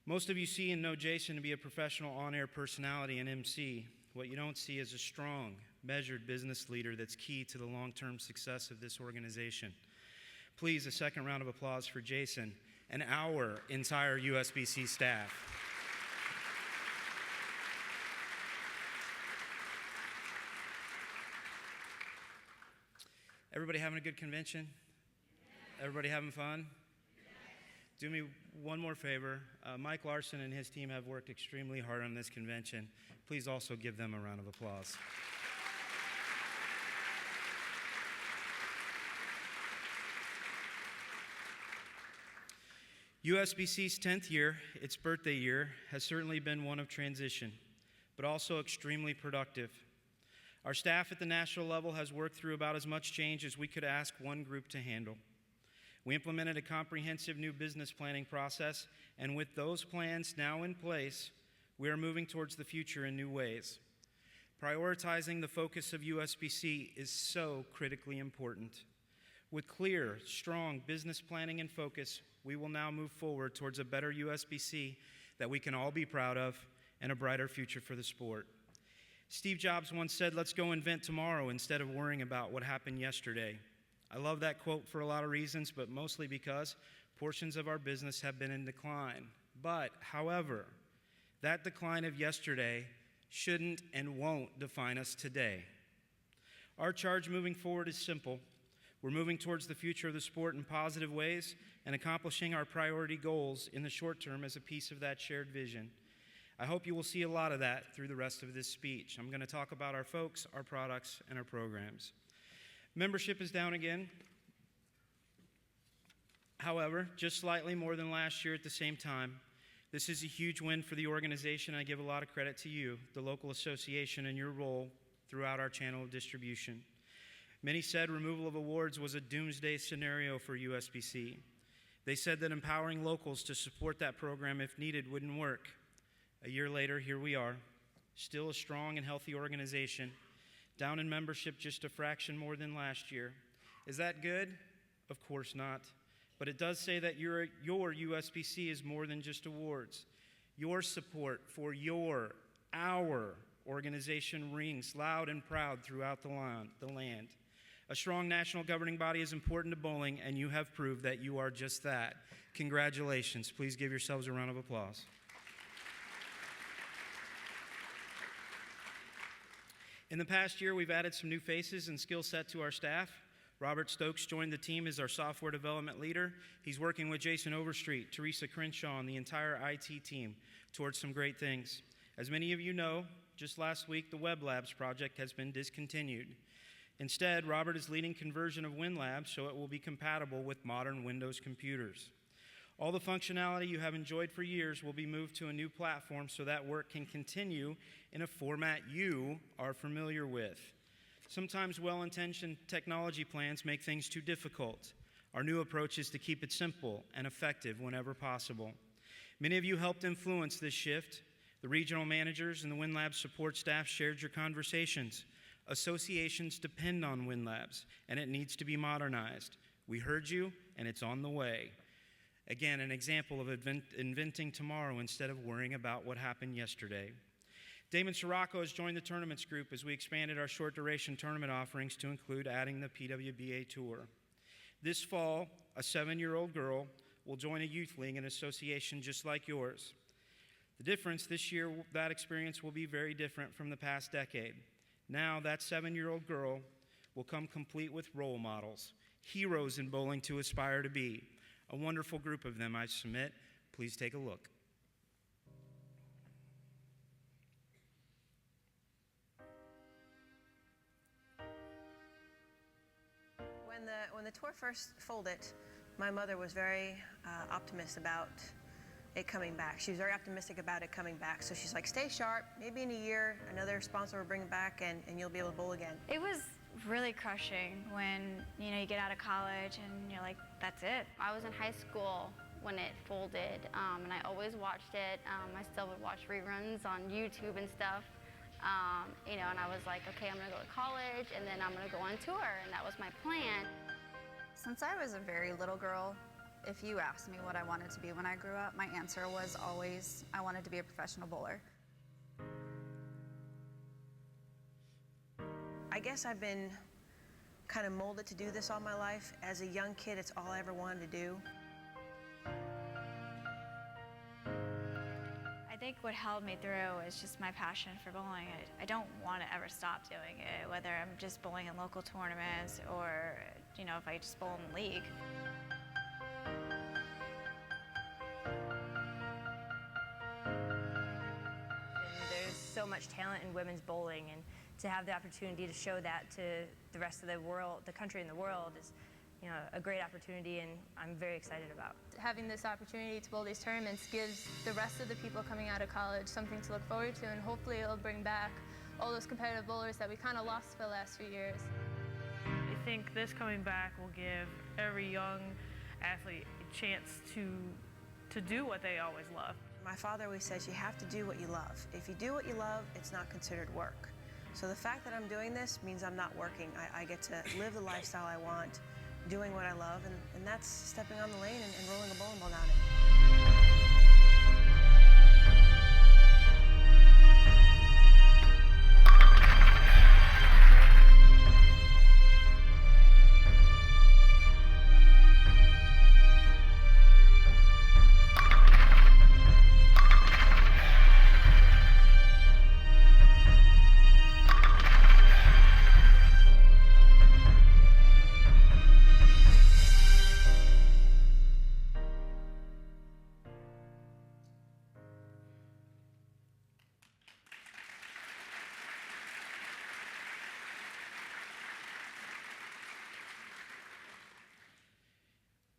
Most of you see and know Jason to be a professional on-air personality and MC. What you don't see is a strong, measured business leader that's key to the long-term success of this organization. Please, a second round of applause for Jason and our entire USBC staff. Everybody having a good convention? Everybody having fun? Do me one more favor. Mike Larson and his team have worked extremely hard on this convention. Please also give them a round of applause. USBC's 10th year, its birthday year, has certainly been one of transition, but also extremely productive. Our staff at the national level has worked through about as much change as we could ask one group to handle. We implemented a comprehensive new business planning process, and with those plans now in place, we are moving towards the future in new ways. Prioritizing the focus of USBC is so critically important. With clear, strong business planning and focus, we will now move forward towards a better USBC that we can all be proud of and a brighter future for the sport. Steve Jobs once said, "Let's go invent tomorrow instead of worrying about what happened yesterday." I love that quote for a lot of reasons, but mostly because portions of our business have been in decline. But, however, that decline of yesterday shouldn't and won't define us today. Our charge moving forward is simple. We're moving towards the future of the sport in positive ways and accomplishing our priority goals in the short term as a piece of that shared vision. I hope you will see a lot of that through the rest of this speech. I'm going to talk about our folks, our products, and our programs. Membership is down again. However, just slightly more than last year at the same time. This is a huge win for the organization. I give a lot of credit to you, the local association, and your role throughout our channel of distribution. Many said removal of awards was a doomsday scenario for USBC. They said that empowering locals to support that program if needed wouldn't work. A year later, here we are, still a strong and healthy organization, down in membership just a fraction more than last year. Is that good? Of course not. But it does say that your USBC is more than just awards. Your support for our organization rings loud and proud throughout the land. A strong national governing body is important to bowling, and you have proved that you are just that. Congratulations. Please give yourselves a round of applause. In the past year, we've added some new faces and skill set to our staff. Robert Stokes joined the team as our software development leader. He's working with Jason Overstreet, Teresa Crenshaw, and the entire IT team towards some great things. As many of you know, just last week, the Web Labs project has been discontinued. Instead, Robert is leading conversion of WinLabs so it will be compatible with modern Windows computers. All the functionality you have enjoyed for years will be moved to a new platform so that work can continue in a format you are familiar with. Sometimes well-intentioned technology plans make things too difficult. Our new approach is to keep it simple and effective whenever possible. Many of you helped influence this shift. The regional managers and the WinLabs support staff shared your conversations. Associations depend on WinLabs, and it needs to be modernized. We heard you, and it's on the way. Again, an example of inventing tomorrow instead of worrying about what happened yesterday. Damon Sirocco has joined the tournaments group as we expanded our short-duration tournament offerings to include adding the PWBA Tour. This fall, a 7-year-old girl will join a youth league and association just like yours. The difference this year, that experience will be very different from the past decade. Now, that 7-year-old girl will come complete with role models, heroes in bowling to aspire to be. A wonderful group of them, I submit. Please take a look. When the tour first folded, my mother was very optimistic about it coming back. She was very optimistic about it coming back. So she's like, stay sharp. Maybe in a year, another sponsor will bring it back and you'll be able to bowl again. It was really crushing when, you get out of college and you're like, that's it. I was in high school when it folded, and I always watched it. I still would watch reruns on YouTube and stuff. And I was like, okay, I'm gonna go to college and then I'm gonna go on tour, and that was my plan. Since I was a very little girl, if you asked me what I wanted to be when I grew up, my answer was always, I wanted to be a professional bowler. I guess I've been kind of molded to do this all my life. As a young kid, it's all I ever wanted to do. I think what held me through is just my passion for bowling. I don't want to ever stop doing it, whether I'm just bowling in local tournaments or, if I just bowl in the league. There's so much talent in women's bowling, and to have the opportunity to show that to the rest of the world, the country and the world, is a great opportunity, and I'm very excited about. Having this opportunity to bowl these tournaments gives the rest of the people coming out of college something to look forward to, and hopefully it'll bring back all those competitive bowlers that we kind of lost for the last few years. I think this coming back will give every young athlete a chance to do what they always love. My father always says you have to do what you love. If you do what you love, it's not considered work. So the fact that I'm doing this means I'm not working. I get to live the lifestyle I want, doing what I love, and that's stepping on the lane and rolling a bowling ball down it.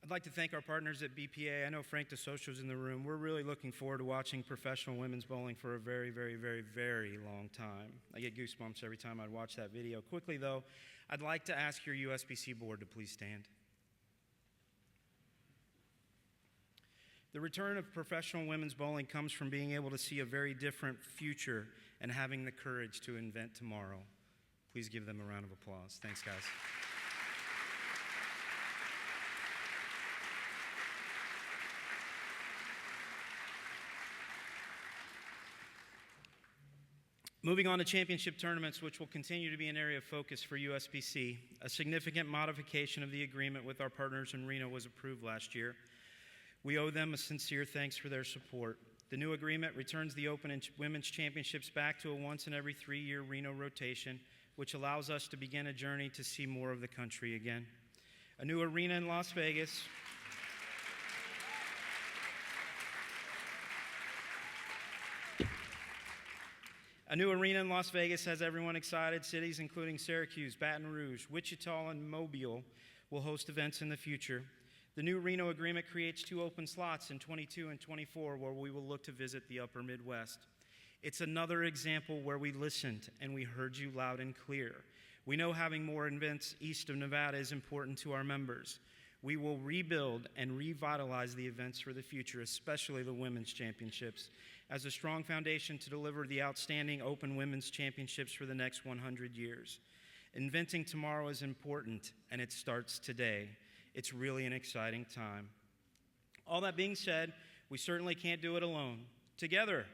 I'd like to thank our partners at BPA. I know Frank DeSocio's in the room. We're really looking forward to watching professional women's bowling for a very, very, very, very long time. I get goosebumps every time I watch that video. Quickly, though, I'd like to ask your USBC board to please stand. The return of professional women's bowling comes from being able to see a very different future and having the courage to invent tomorrow. Please give them a round of applause. Thanks, guys. Moving on to championship tournaments, which will continue to be an area of focus for USBC. A significant modification of the agreement with our partners in Reno was approved last year. We owe them a sincere thanks for their support. The new agreement returns the Open and Women's Championships back to a once in every 3-year Reno rotation, which allows us to begin a journey to see more of the country again. A new arena in Las Vegas. A new arena in Las Vegas has everyone excited. Cities including Syracuse, Baton Rouge, Wichita, and Mobile will host events in the future. The new Reno agreement creates 2 open slots in 22 and 24 where we will look to visit the upper Midwest. It's another example where we listened and we heard you loud and clear. We know having more events east of Nevada is important to our members. We will rebuild and revitalize the events for the future, especially the women's championships, as a strong foundation to deliver the outstanding open women's championships for the next 100 years. Inventing tomorrow is important, and it starts today. It's really an exciting time. All that being said, we certainly can't do it alone. Together.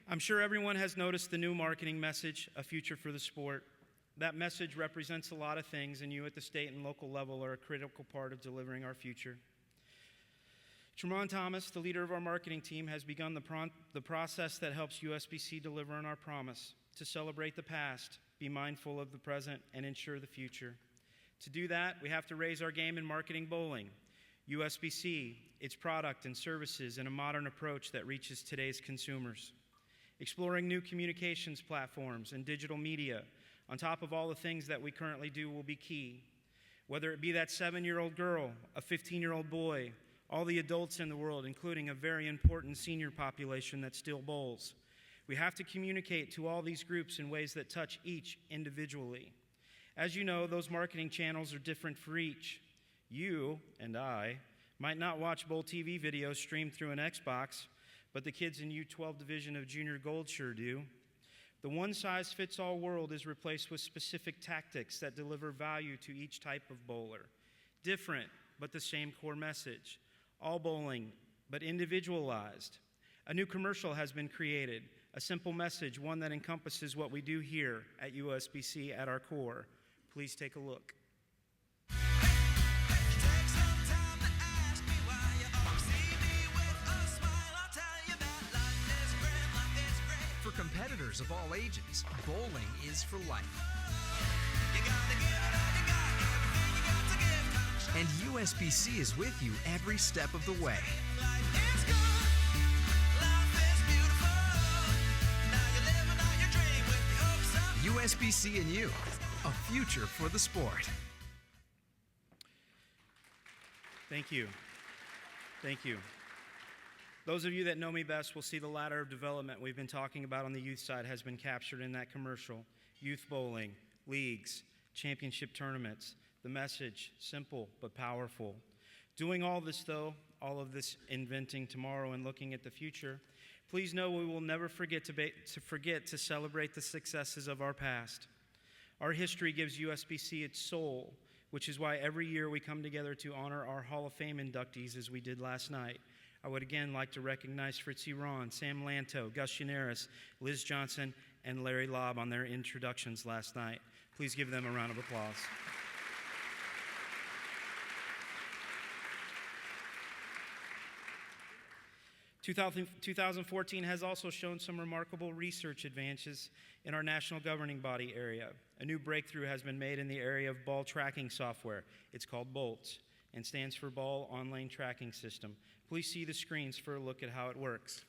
I'm sure everyone has noticed the new marketing message, A Future for the Sport. That message represents a lot of things, and you at the state and local level are a critical part of delivering our future. Tremont Thomas, the leader of our marketing team, has begun the process that helps USBC deliver on our promise to celebrate the past, be mindful of the present, and ensure the future. To do that, we have to raise our game in marketing bowling. USBC, its product and services, and a modern approach that reaches today's consumers. Exploring new communications platforms and digital media, on top of all the things that we currently do, will be key. Whether it be that 7-year-old girl, a 15-year-old boy, all the adults in the world, including a very important senior population that still bowls. We have to communicate to all these groups in ways that touch each individually. As you know, those marketing channels are different for each. You and I might not watch Bowl TV videos streamed through an Xbox, but the kids in U12 division of Junior Gold sure do. The one-size-fits-all world is replaced with specific tactics that deliver value to each type of bowler. Different, but the same core message. All bowling, but individualized. A new commercial has been created, a simple message, one that encompasses what we do here at USBC at our core. Please take a look. For competitors of all ages, bowling is for life. And USBC is with you every step of the way. USBC and you, a future for the sport. Thank you. Thank you. Those of you that know me best will see the ladder of development we've been talking about on the youth side has been captured in that commercial. Youth bowling, leagues, championship tournaments. The message, simple but powerful. Doing all this, though, all of this inventing tomorrow and looking at the future, please know we will never forget to celebrate the successes of our past. Our history gives USBC its soul, which is why every year we come together to honor our Hall of Fame inductees as we did last night. I would again like to recognize Fritzy Ron, Sam Lanto, Gus Yaneris, Liz Johnson, and Larry Lobb on their introductions last night. Please give them a round of applause. (2014) 2014 has also shown some remarkable research advances in our national governing body area. A new breakthrough has been made in the area of ball tracking software. It's called BOLTS and stands for Ball On-Lane Tracking System. Please see the screens for a look at how it works.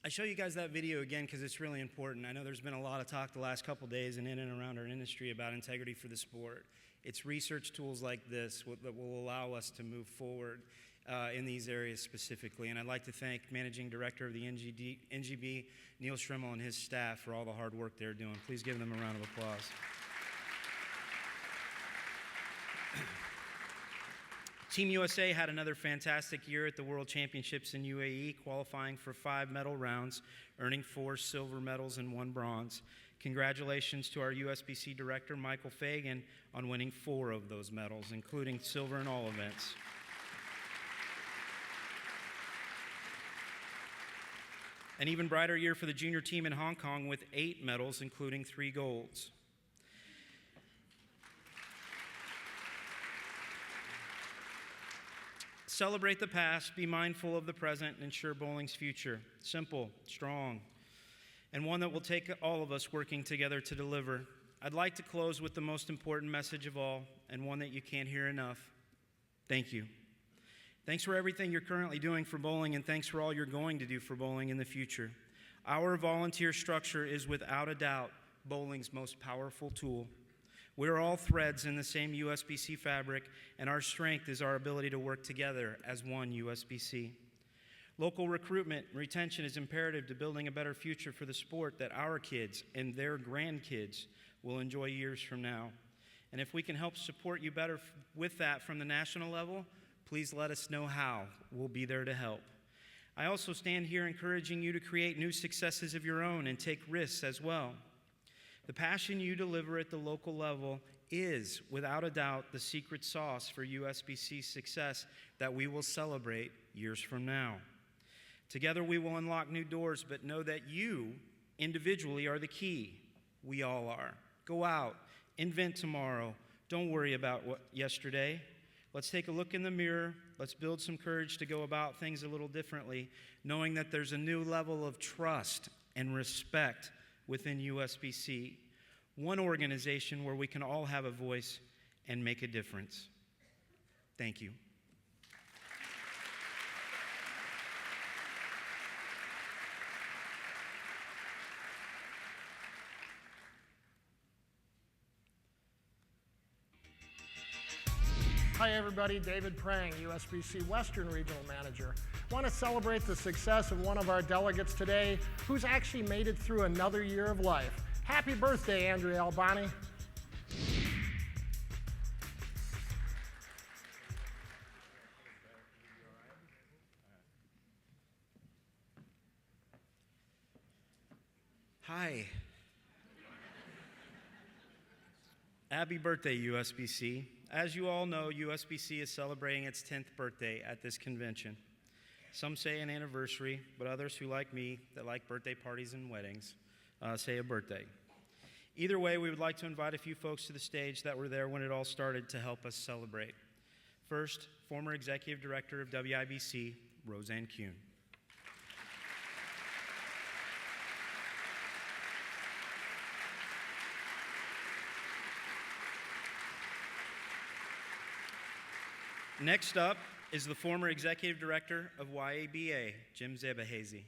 I show you guys that video again because it's really important. I know there's been a lot of talk the last couple days and in and around our industry about integrity for the sport. It's research tools like this that will allow us to move forward in these areas specifically. And I'd like to thank Managing Director of the NGB, Neil Schrimmel, and his staff for all the hard work they're doing. Please give them a round of applause. Team USA had another fantastic year at the World Championships in UAE, qualifying for 5 medal rounds, earning 4 silver medals and 1 bronze. Congratulations to our USBC director, Michael Fagan, on winning 4 of those medals, including silver in all events. An even brighter year for the junior team in Hong Kong with 8 medals, including 3 golds. Celebrate the past, be mindful of the present, and ensure bowling's future. Simple, strong, and one that will take all of us working together to deliver. I'd like to close with the most important message of all, and one that you can't hear enough. Thank you. Thanks for everything you're currently doing for bowling, and thanks for all you're going to do for bowling in the future. Our volunteer structure is without a doubt bowling's most powerful tool. We're all threads in the same USBC fabric, and our strength is our ability to work together as one USBC. Local recruitment and retention is imperative to building a better future for the sport that our kids and their grandkids will enjoy years from now. And if we can help support you better with that from the national level, please let us know how. We'll be there to help. I also stand here encouraging you to create new successes of your own and take risks as well. The passion you deliver at the local level is, without a doubt, the secret sauce for USBC's success that we will celebrate years from now. Together we will unlock new doors, but know that you, individually, are the key. We all are. Go out, invent tomorrow. Don't worry about what yesterday. Let's take a look in the mirror. Let's build some courage to go about things a little differently, knowing that there's a new level of trust and respect within USBC, one organization where we can all have a voice and make a difference. Thank you. Hi everybody, David Prang, USBC Western Regional Manager. I want to celebrate the success of one of our delegates today who's actually made it through another year of life. Happy birthday, Andrea Albani. Hi. Happy birthday, USBC. As you all know, USBC is celebrating its 10th birthday at this convention. Some say an anniversary, but others who, like me, that like birthday parties and weddings, say a birthday. Either way, we would like to invite a few folks to the stage that were there when it all started to help us celebrate. First, former Executive Director of WIBC, Roseanne Kuhn. Next up is the former Executive Director of YABA, Jim Zebahazy.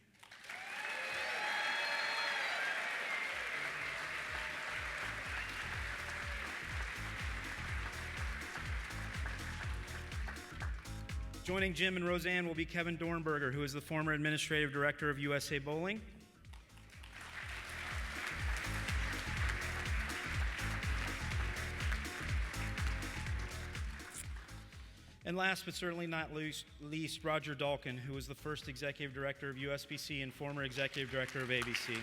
Joining Jim and Roseanne will be Kevin Dornberger, who is the former Administrative Director of USA Bowling. And last but certainly not least, Roger Dalkin, who was the first Executive Director of USBC and former Executive Director of ABC. You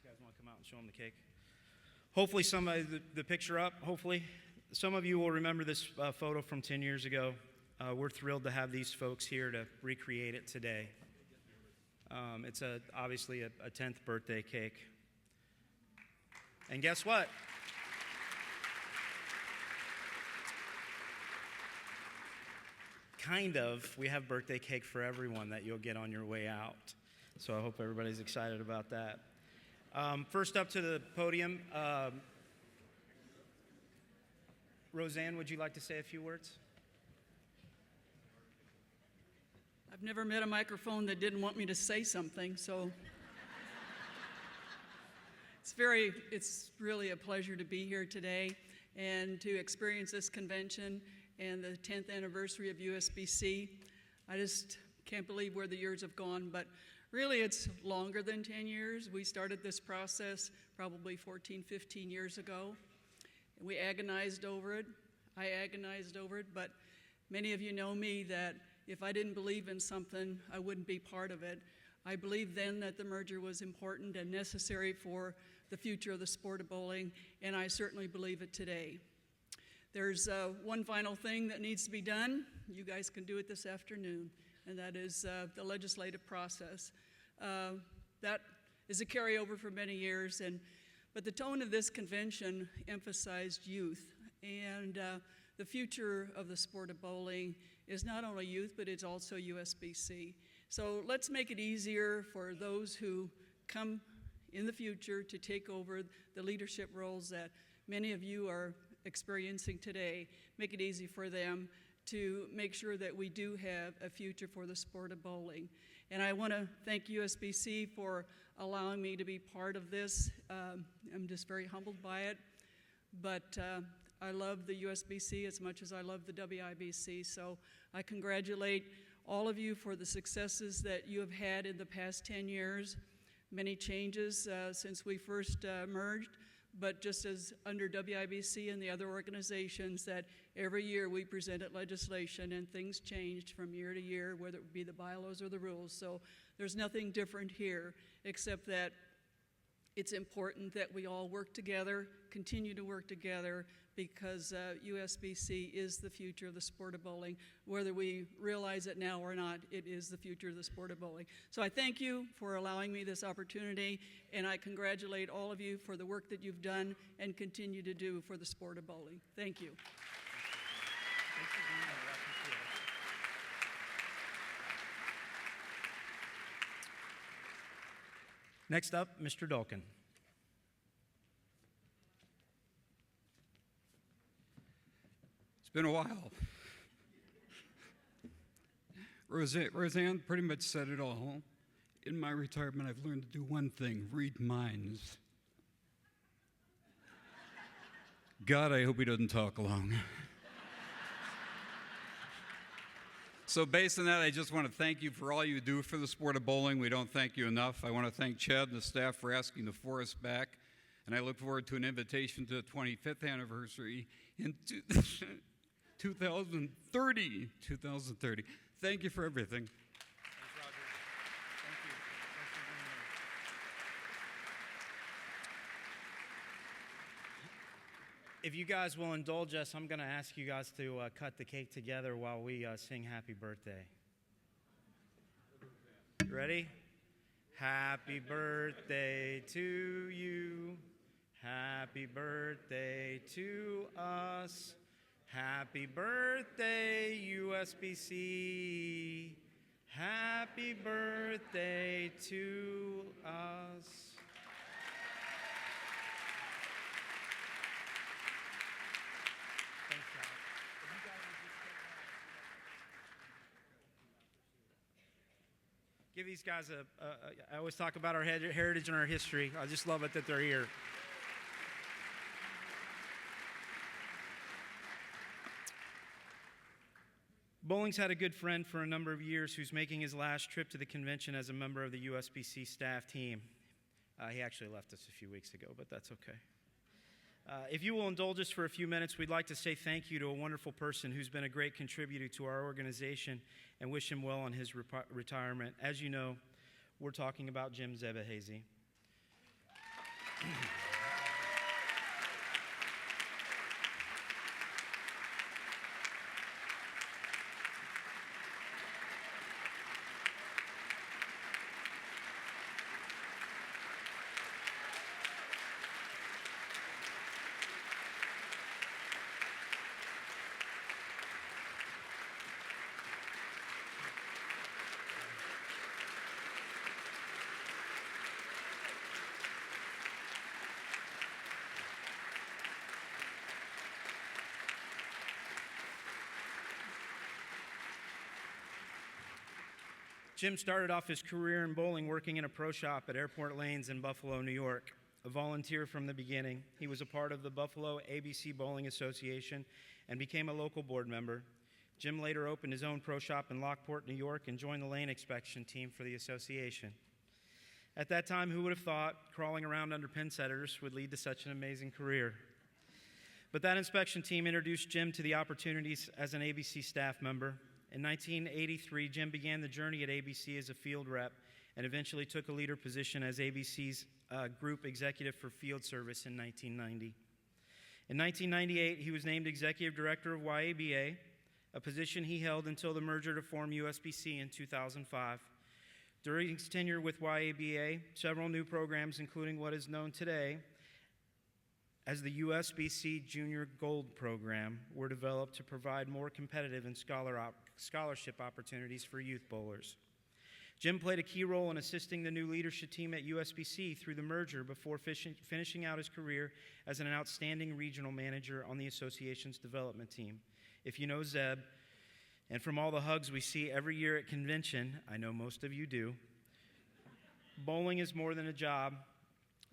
guys want to come out and show them the cake? Hopefully the picture up, hopefully. Some of you will remember this photo from 10 years ago. We're thrilled to have these folks here to recreate it today. It's obviously a 10th birthday cake. And guess what? Kind of. We have birthday cake for everyone that you'll get on your way out. So I hope everybody's excited about that. First up to the podium, Roseanne, would you like to say a few words? I've never met a microphone that didn't want me to say something, so it's really a pleasure to be here today and to experience this convention and the 10th anniversary of USBC. I just can't believe where the years have gone, but really it's longer than 10 years. We started this process probably 14, 15 years ago. We agonized over it. I agonized over it, but many of you know me that if I didn't believe in something, I wouldn't be part of it. I believed then that the merger was important and necessary for the future of the sport of bowling, and I certainly believe it today. There's one final thing that needs to be done. You guys can do it this afternoon, and that is the legislative process. That is a carryover for many years, but the tone of this convention emphasized youth, and the future of the sport of bowling is not only youth, but it's also USBC. So let's make it easier for those who come in the future to take over the leadership roles that many of you are experiencing today. Make it easy for them to make sure that we do have a future for the sport of bowling. And I want to thank USBC for allowing me to be part of this. I'm just very humbled by it. But I love the USBC as much as I love the WIBC, so I congratulate all of you for the successes that you have had in the past 10 years. Many changes since we first merged, but just as under WIBC and the other organizations that every year we presented legislation and things changed from year to year, whether it be the bylaws or the rules. So there's nothing different here except that it's important that we all work together, continue to work together, because USBC is the future of the sport of bowling. Whether we realize it now or not, it is the future of the sport of bowling. So I thank you for allowing me this opportunity, and I congratulate all of you for the work that you've done and continue to do for the sport of bowling. Thank you. Next up, Mr. Dolkin. It's been a while. Roseanne pretty much said it all. In my retirement, I've learned to do one thing: read minds. God, I hope he doesn't talk long. So based on that, I just want to thank you for all you do for the sport of bowling. We don't thank you enough. I want to thank Chad and the staff for asking the Forest back, and I look forward to an invitation to the 25th anniversary in 2030. Thank you for everything. If you guys will indulge us, I'm going to ask you guys to cut the cake together while we sing Happy Birthday. Ready? Happy birthday to you. Happy birthday to us. Happy birthday, USBC. Happy birthday to us. Give these guys I always talk about our heritage and our history. I just love it that they're here. Bowling's had a good friend for a number of years who's making his last trip to the convention as a member of the USBC staff team. He actually left us a few weeks ago, but that's okay. If you will indulge us for a few minutes, we'd like to say thank you to a wonderful person who's been a great contributor to our organization and wish him well on his retirement. As you know, we're talking about Jim Zebehazy. Jim started off his career in bowling working in a pro shop at Airport Lanes in Buffalo, New York. A volunteer from the beginning, he was a part of the Buffalo ABC Bowling Association and became a local board member. Jim later opened his own pro shop in Lockport, New York, and joined the lane inspection team for the association. At that time, who would have thought crawling around under pin setters would lead to such an amazing career? But that inspection team introduced Jim to the opportunities as an ABC staff member. In 1983, Jim began the journey at ABC as a field rep and eventually took a leader position as ABC's group executive for field service in 1990. In 1998, he was named executive director of YABA, a position he held until the merger to form USBC in 2005. During his tenure with YABA, several new programs, including what is known today as the USBC Junior Gold Program, were developed to provide more competitive and scholarship opportunities for youth bowlers. Jim played a key role in assisting the new leadership team at USBC through the merger before finishing out his career as an outstanding regional manager on the association's development team. If you know Zeb, and from all the hugs we see every year at convention, I know most of you do, bowling is more than a job.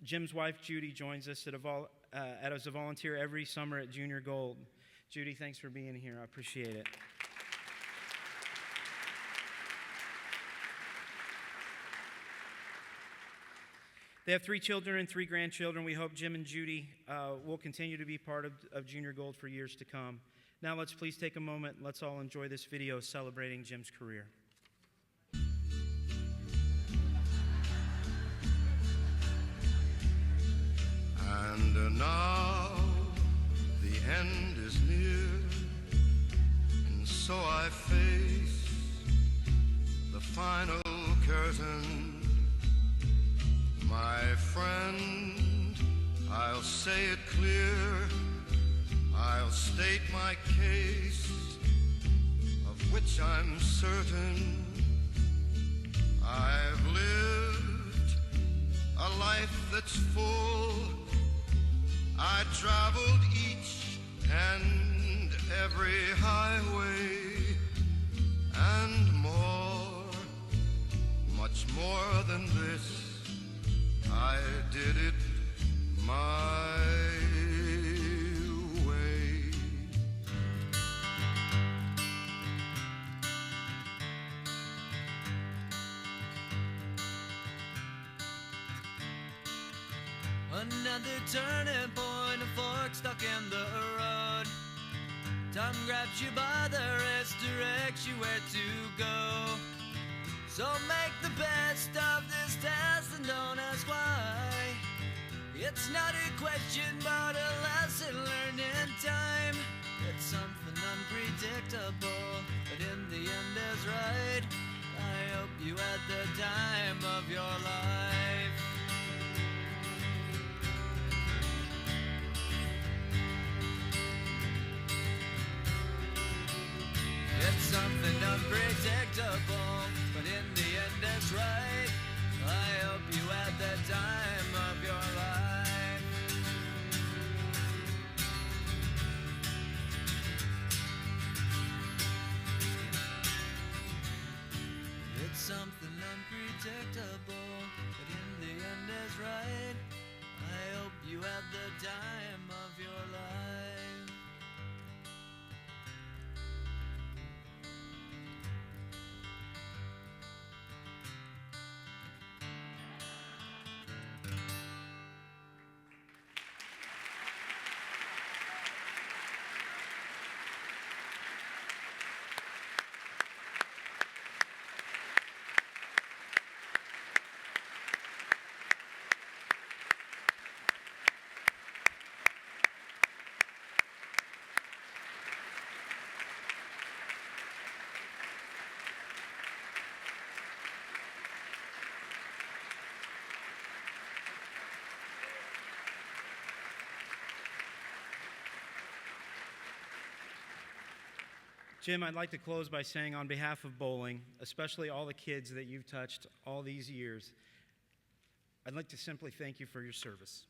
Jim's wife, Judy, joins us as a volunteer every summer at Junior Gold. Judy, thanks for being here. I appreciate it. They have 3 children and 3 grandchildren. We hope Jim and Judy will continue to be part of Junior Gold for years to come. Now let's please take a moment and let's all enjoy this video celebrating Jim's career. And now the end is near, and so I face the final curtain. My friend, I'll say it clear, I'll state my case, of which I'm certain. I've lived a life that's full. I traveled each and every highway and more, much more than this. I did it my way. Another turning point, a fork stuck in the road. Time grabs you by the wrist, directs you where to go. So make the best of this test and don't ask why. It's not a question but a lesson learned in time. It's something unpredictable, but in the end is right. I hope you had the time of your life. It's something unpredictable, but in the end it's right. I hope you had the time of your life. It's something unpredictable, but in the end is right. I hope you had the time of your life. Jim, I'd like to close by saying on behalf of bowling, especially all the kids that you've touched all these years, I'd like to simply thank you for your service.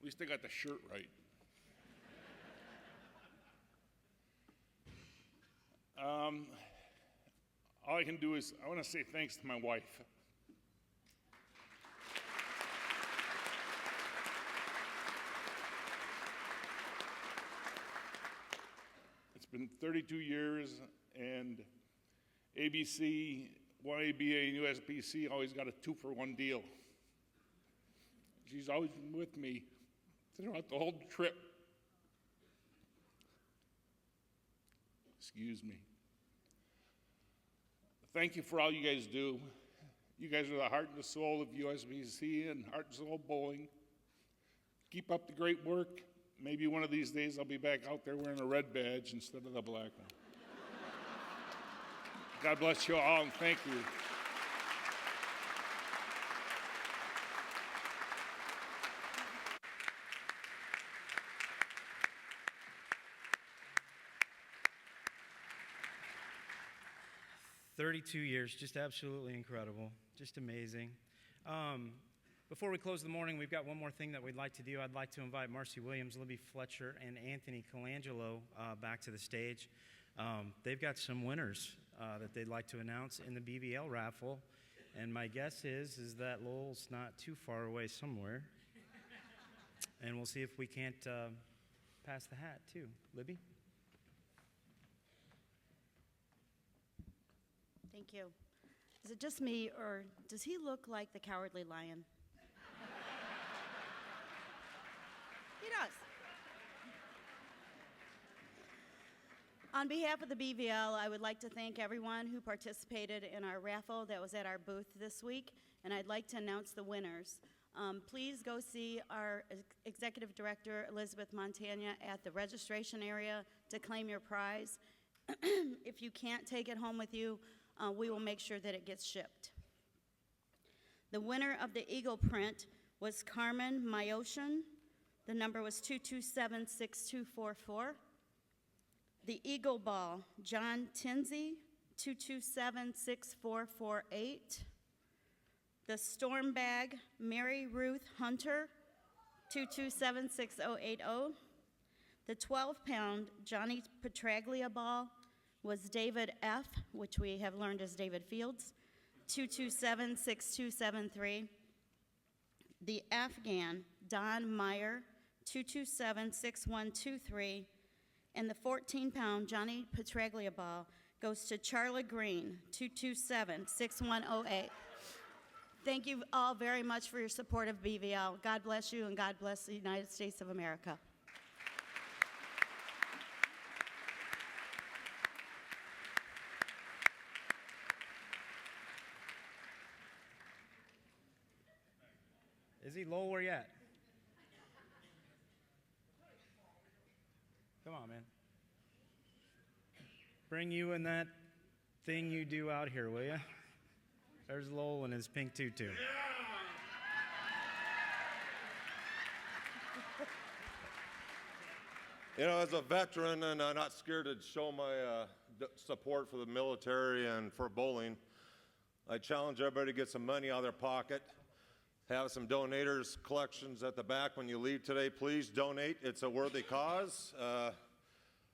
least I got the shirt right. All I can do is, I want to say thanks to my wife. It's been 32 years, and ABC, YABA, and USBC always got a 2-for-1 deal. She's always been with me throughout the whole trip. Excuse me. Thank you for all you guys do. You guys are the heart and the soul of USBC and heart and soul bowling. Keep up the great work. Maybe one of these days I'll be back out there wearing a red badge instead of the black one. God bless you all, and thank you. "32 years, just absolutely incredible, just amazing." Before we close the morning, we've got one more thing that we'd like to do. I'd like to invite Marcy Williams, Libby Fletcher, and Anthony Colangelo back to the stage. They've got some winners that they'd like to announce in the BBL raffle, and my guess is that Lowell's not too far away somewhere. And we'll see if we can't pass the hat too. Libby? Thank you. Is it just me, or does he look like the Cowardly Lion? He does. On behalf of the BVL, I would like to thank everyone who participated in our raffle that was at our booth this week, and I'd like to announce the winners. Please go see our Executive Director, Elizabeth Montagna, at the registration area to claim your prize. If you can't take it home with you, we will make sure that it gets shipped. The winner of the Eagle print was Carmen Myoshin. The number was 2276244. The Eagle Ball, John Tinsey, 2276448. The Storm Bag, Mary Ruth Hunter, 2276080. The 12-pound Johnny Petraglia Ball was David F., which we have learned is David Fields, 2276273. The Afghan, Don Meyer, 2276123. And the 14-pound Johnny Petraglia Ball goes to Charla Green, 2276108. Thank you all very much for your support of BVL. God bless you, and God bless the United States of America. Is he low? Where you at? Come on, man. Bring you in that thing you do out here, will you? There's Lowell in his pink tutu. You know, as a veteran and not scared to show my support for the military and for bowling, I challenge everybody to get some money out of their pocket. Have some donators collections at the back when you leave today. Please donate. It's a worthy cause. I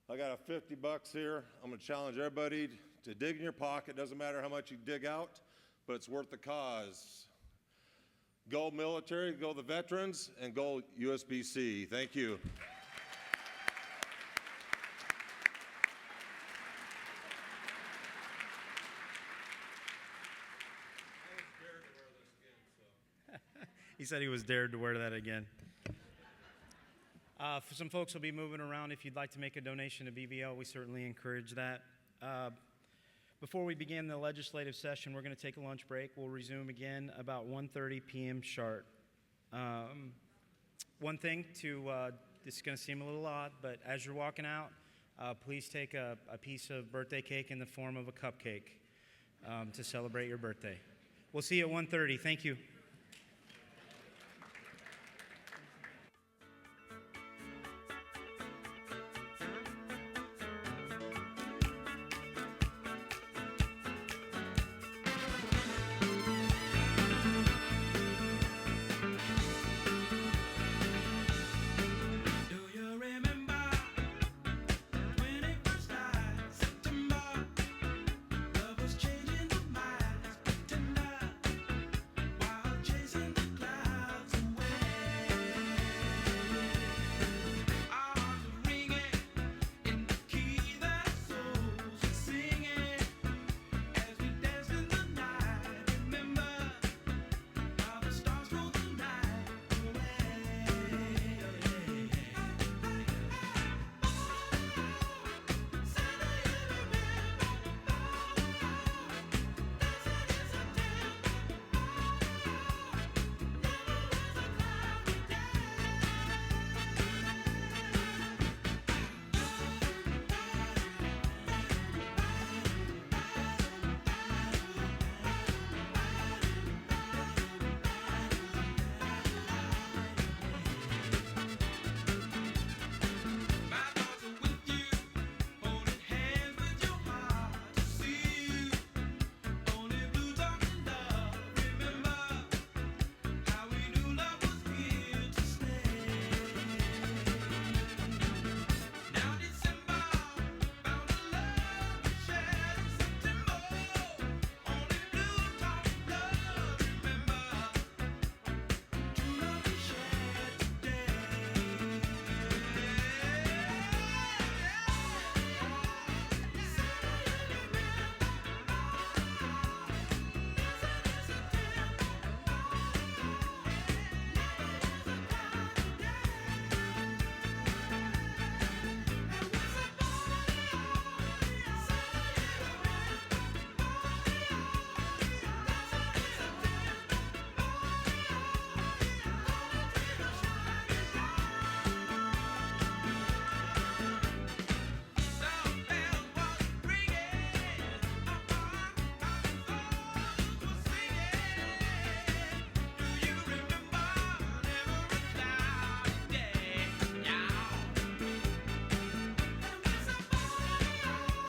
got a $50 here. I'm going to challenge everybody to dig in your pocket. Doesn't matter how much you dig out, but it's worth the cause. Go military, go the veterans, and go USBC. Thank you. He said he was dared to wear that again. For some folks who'll be moving around, if you'd like to make a donation to BVL, we certainly encourage that. Before we begin the legislative session, we're going to take a lunch break. We'll resume again about 1:30 p.m. sharp. One thing this is going to seem a little odd, but as you're walking out, please take a piece of birthday cake in the form of a cupcake to celebrate your birthday. We'll see you at 1:30. Thank you.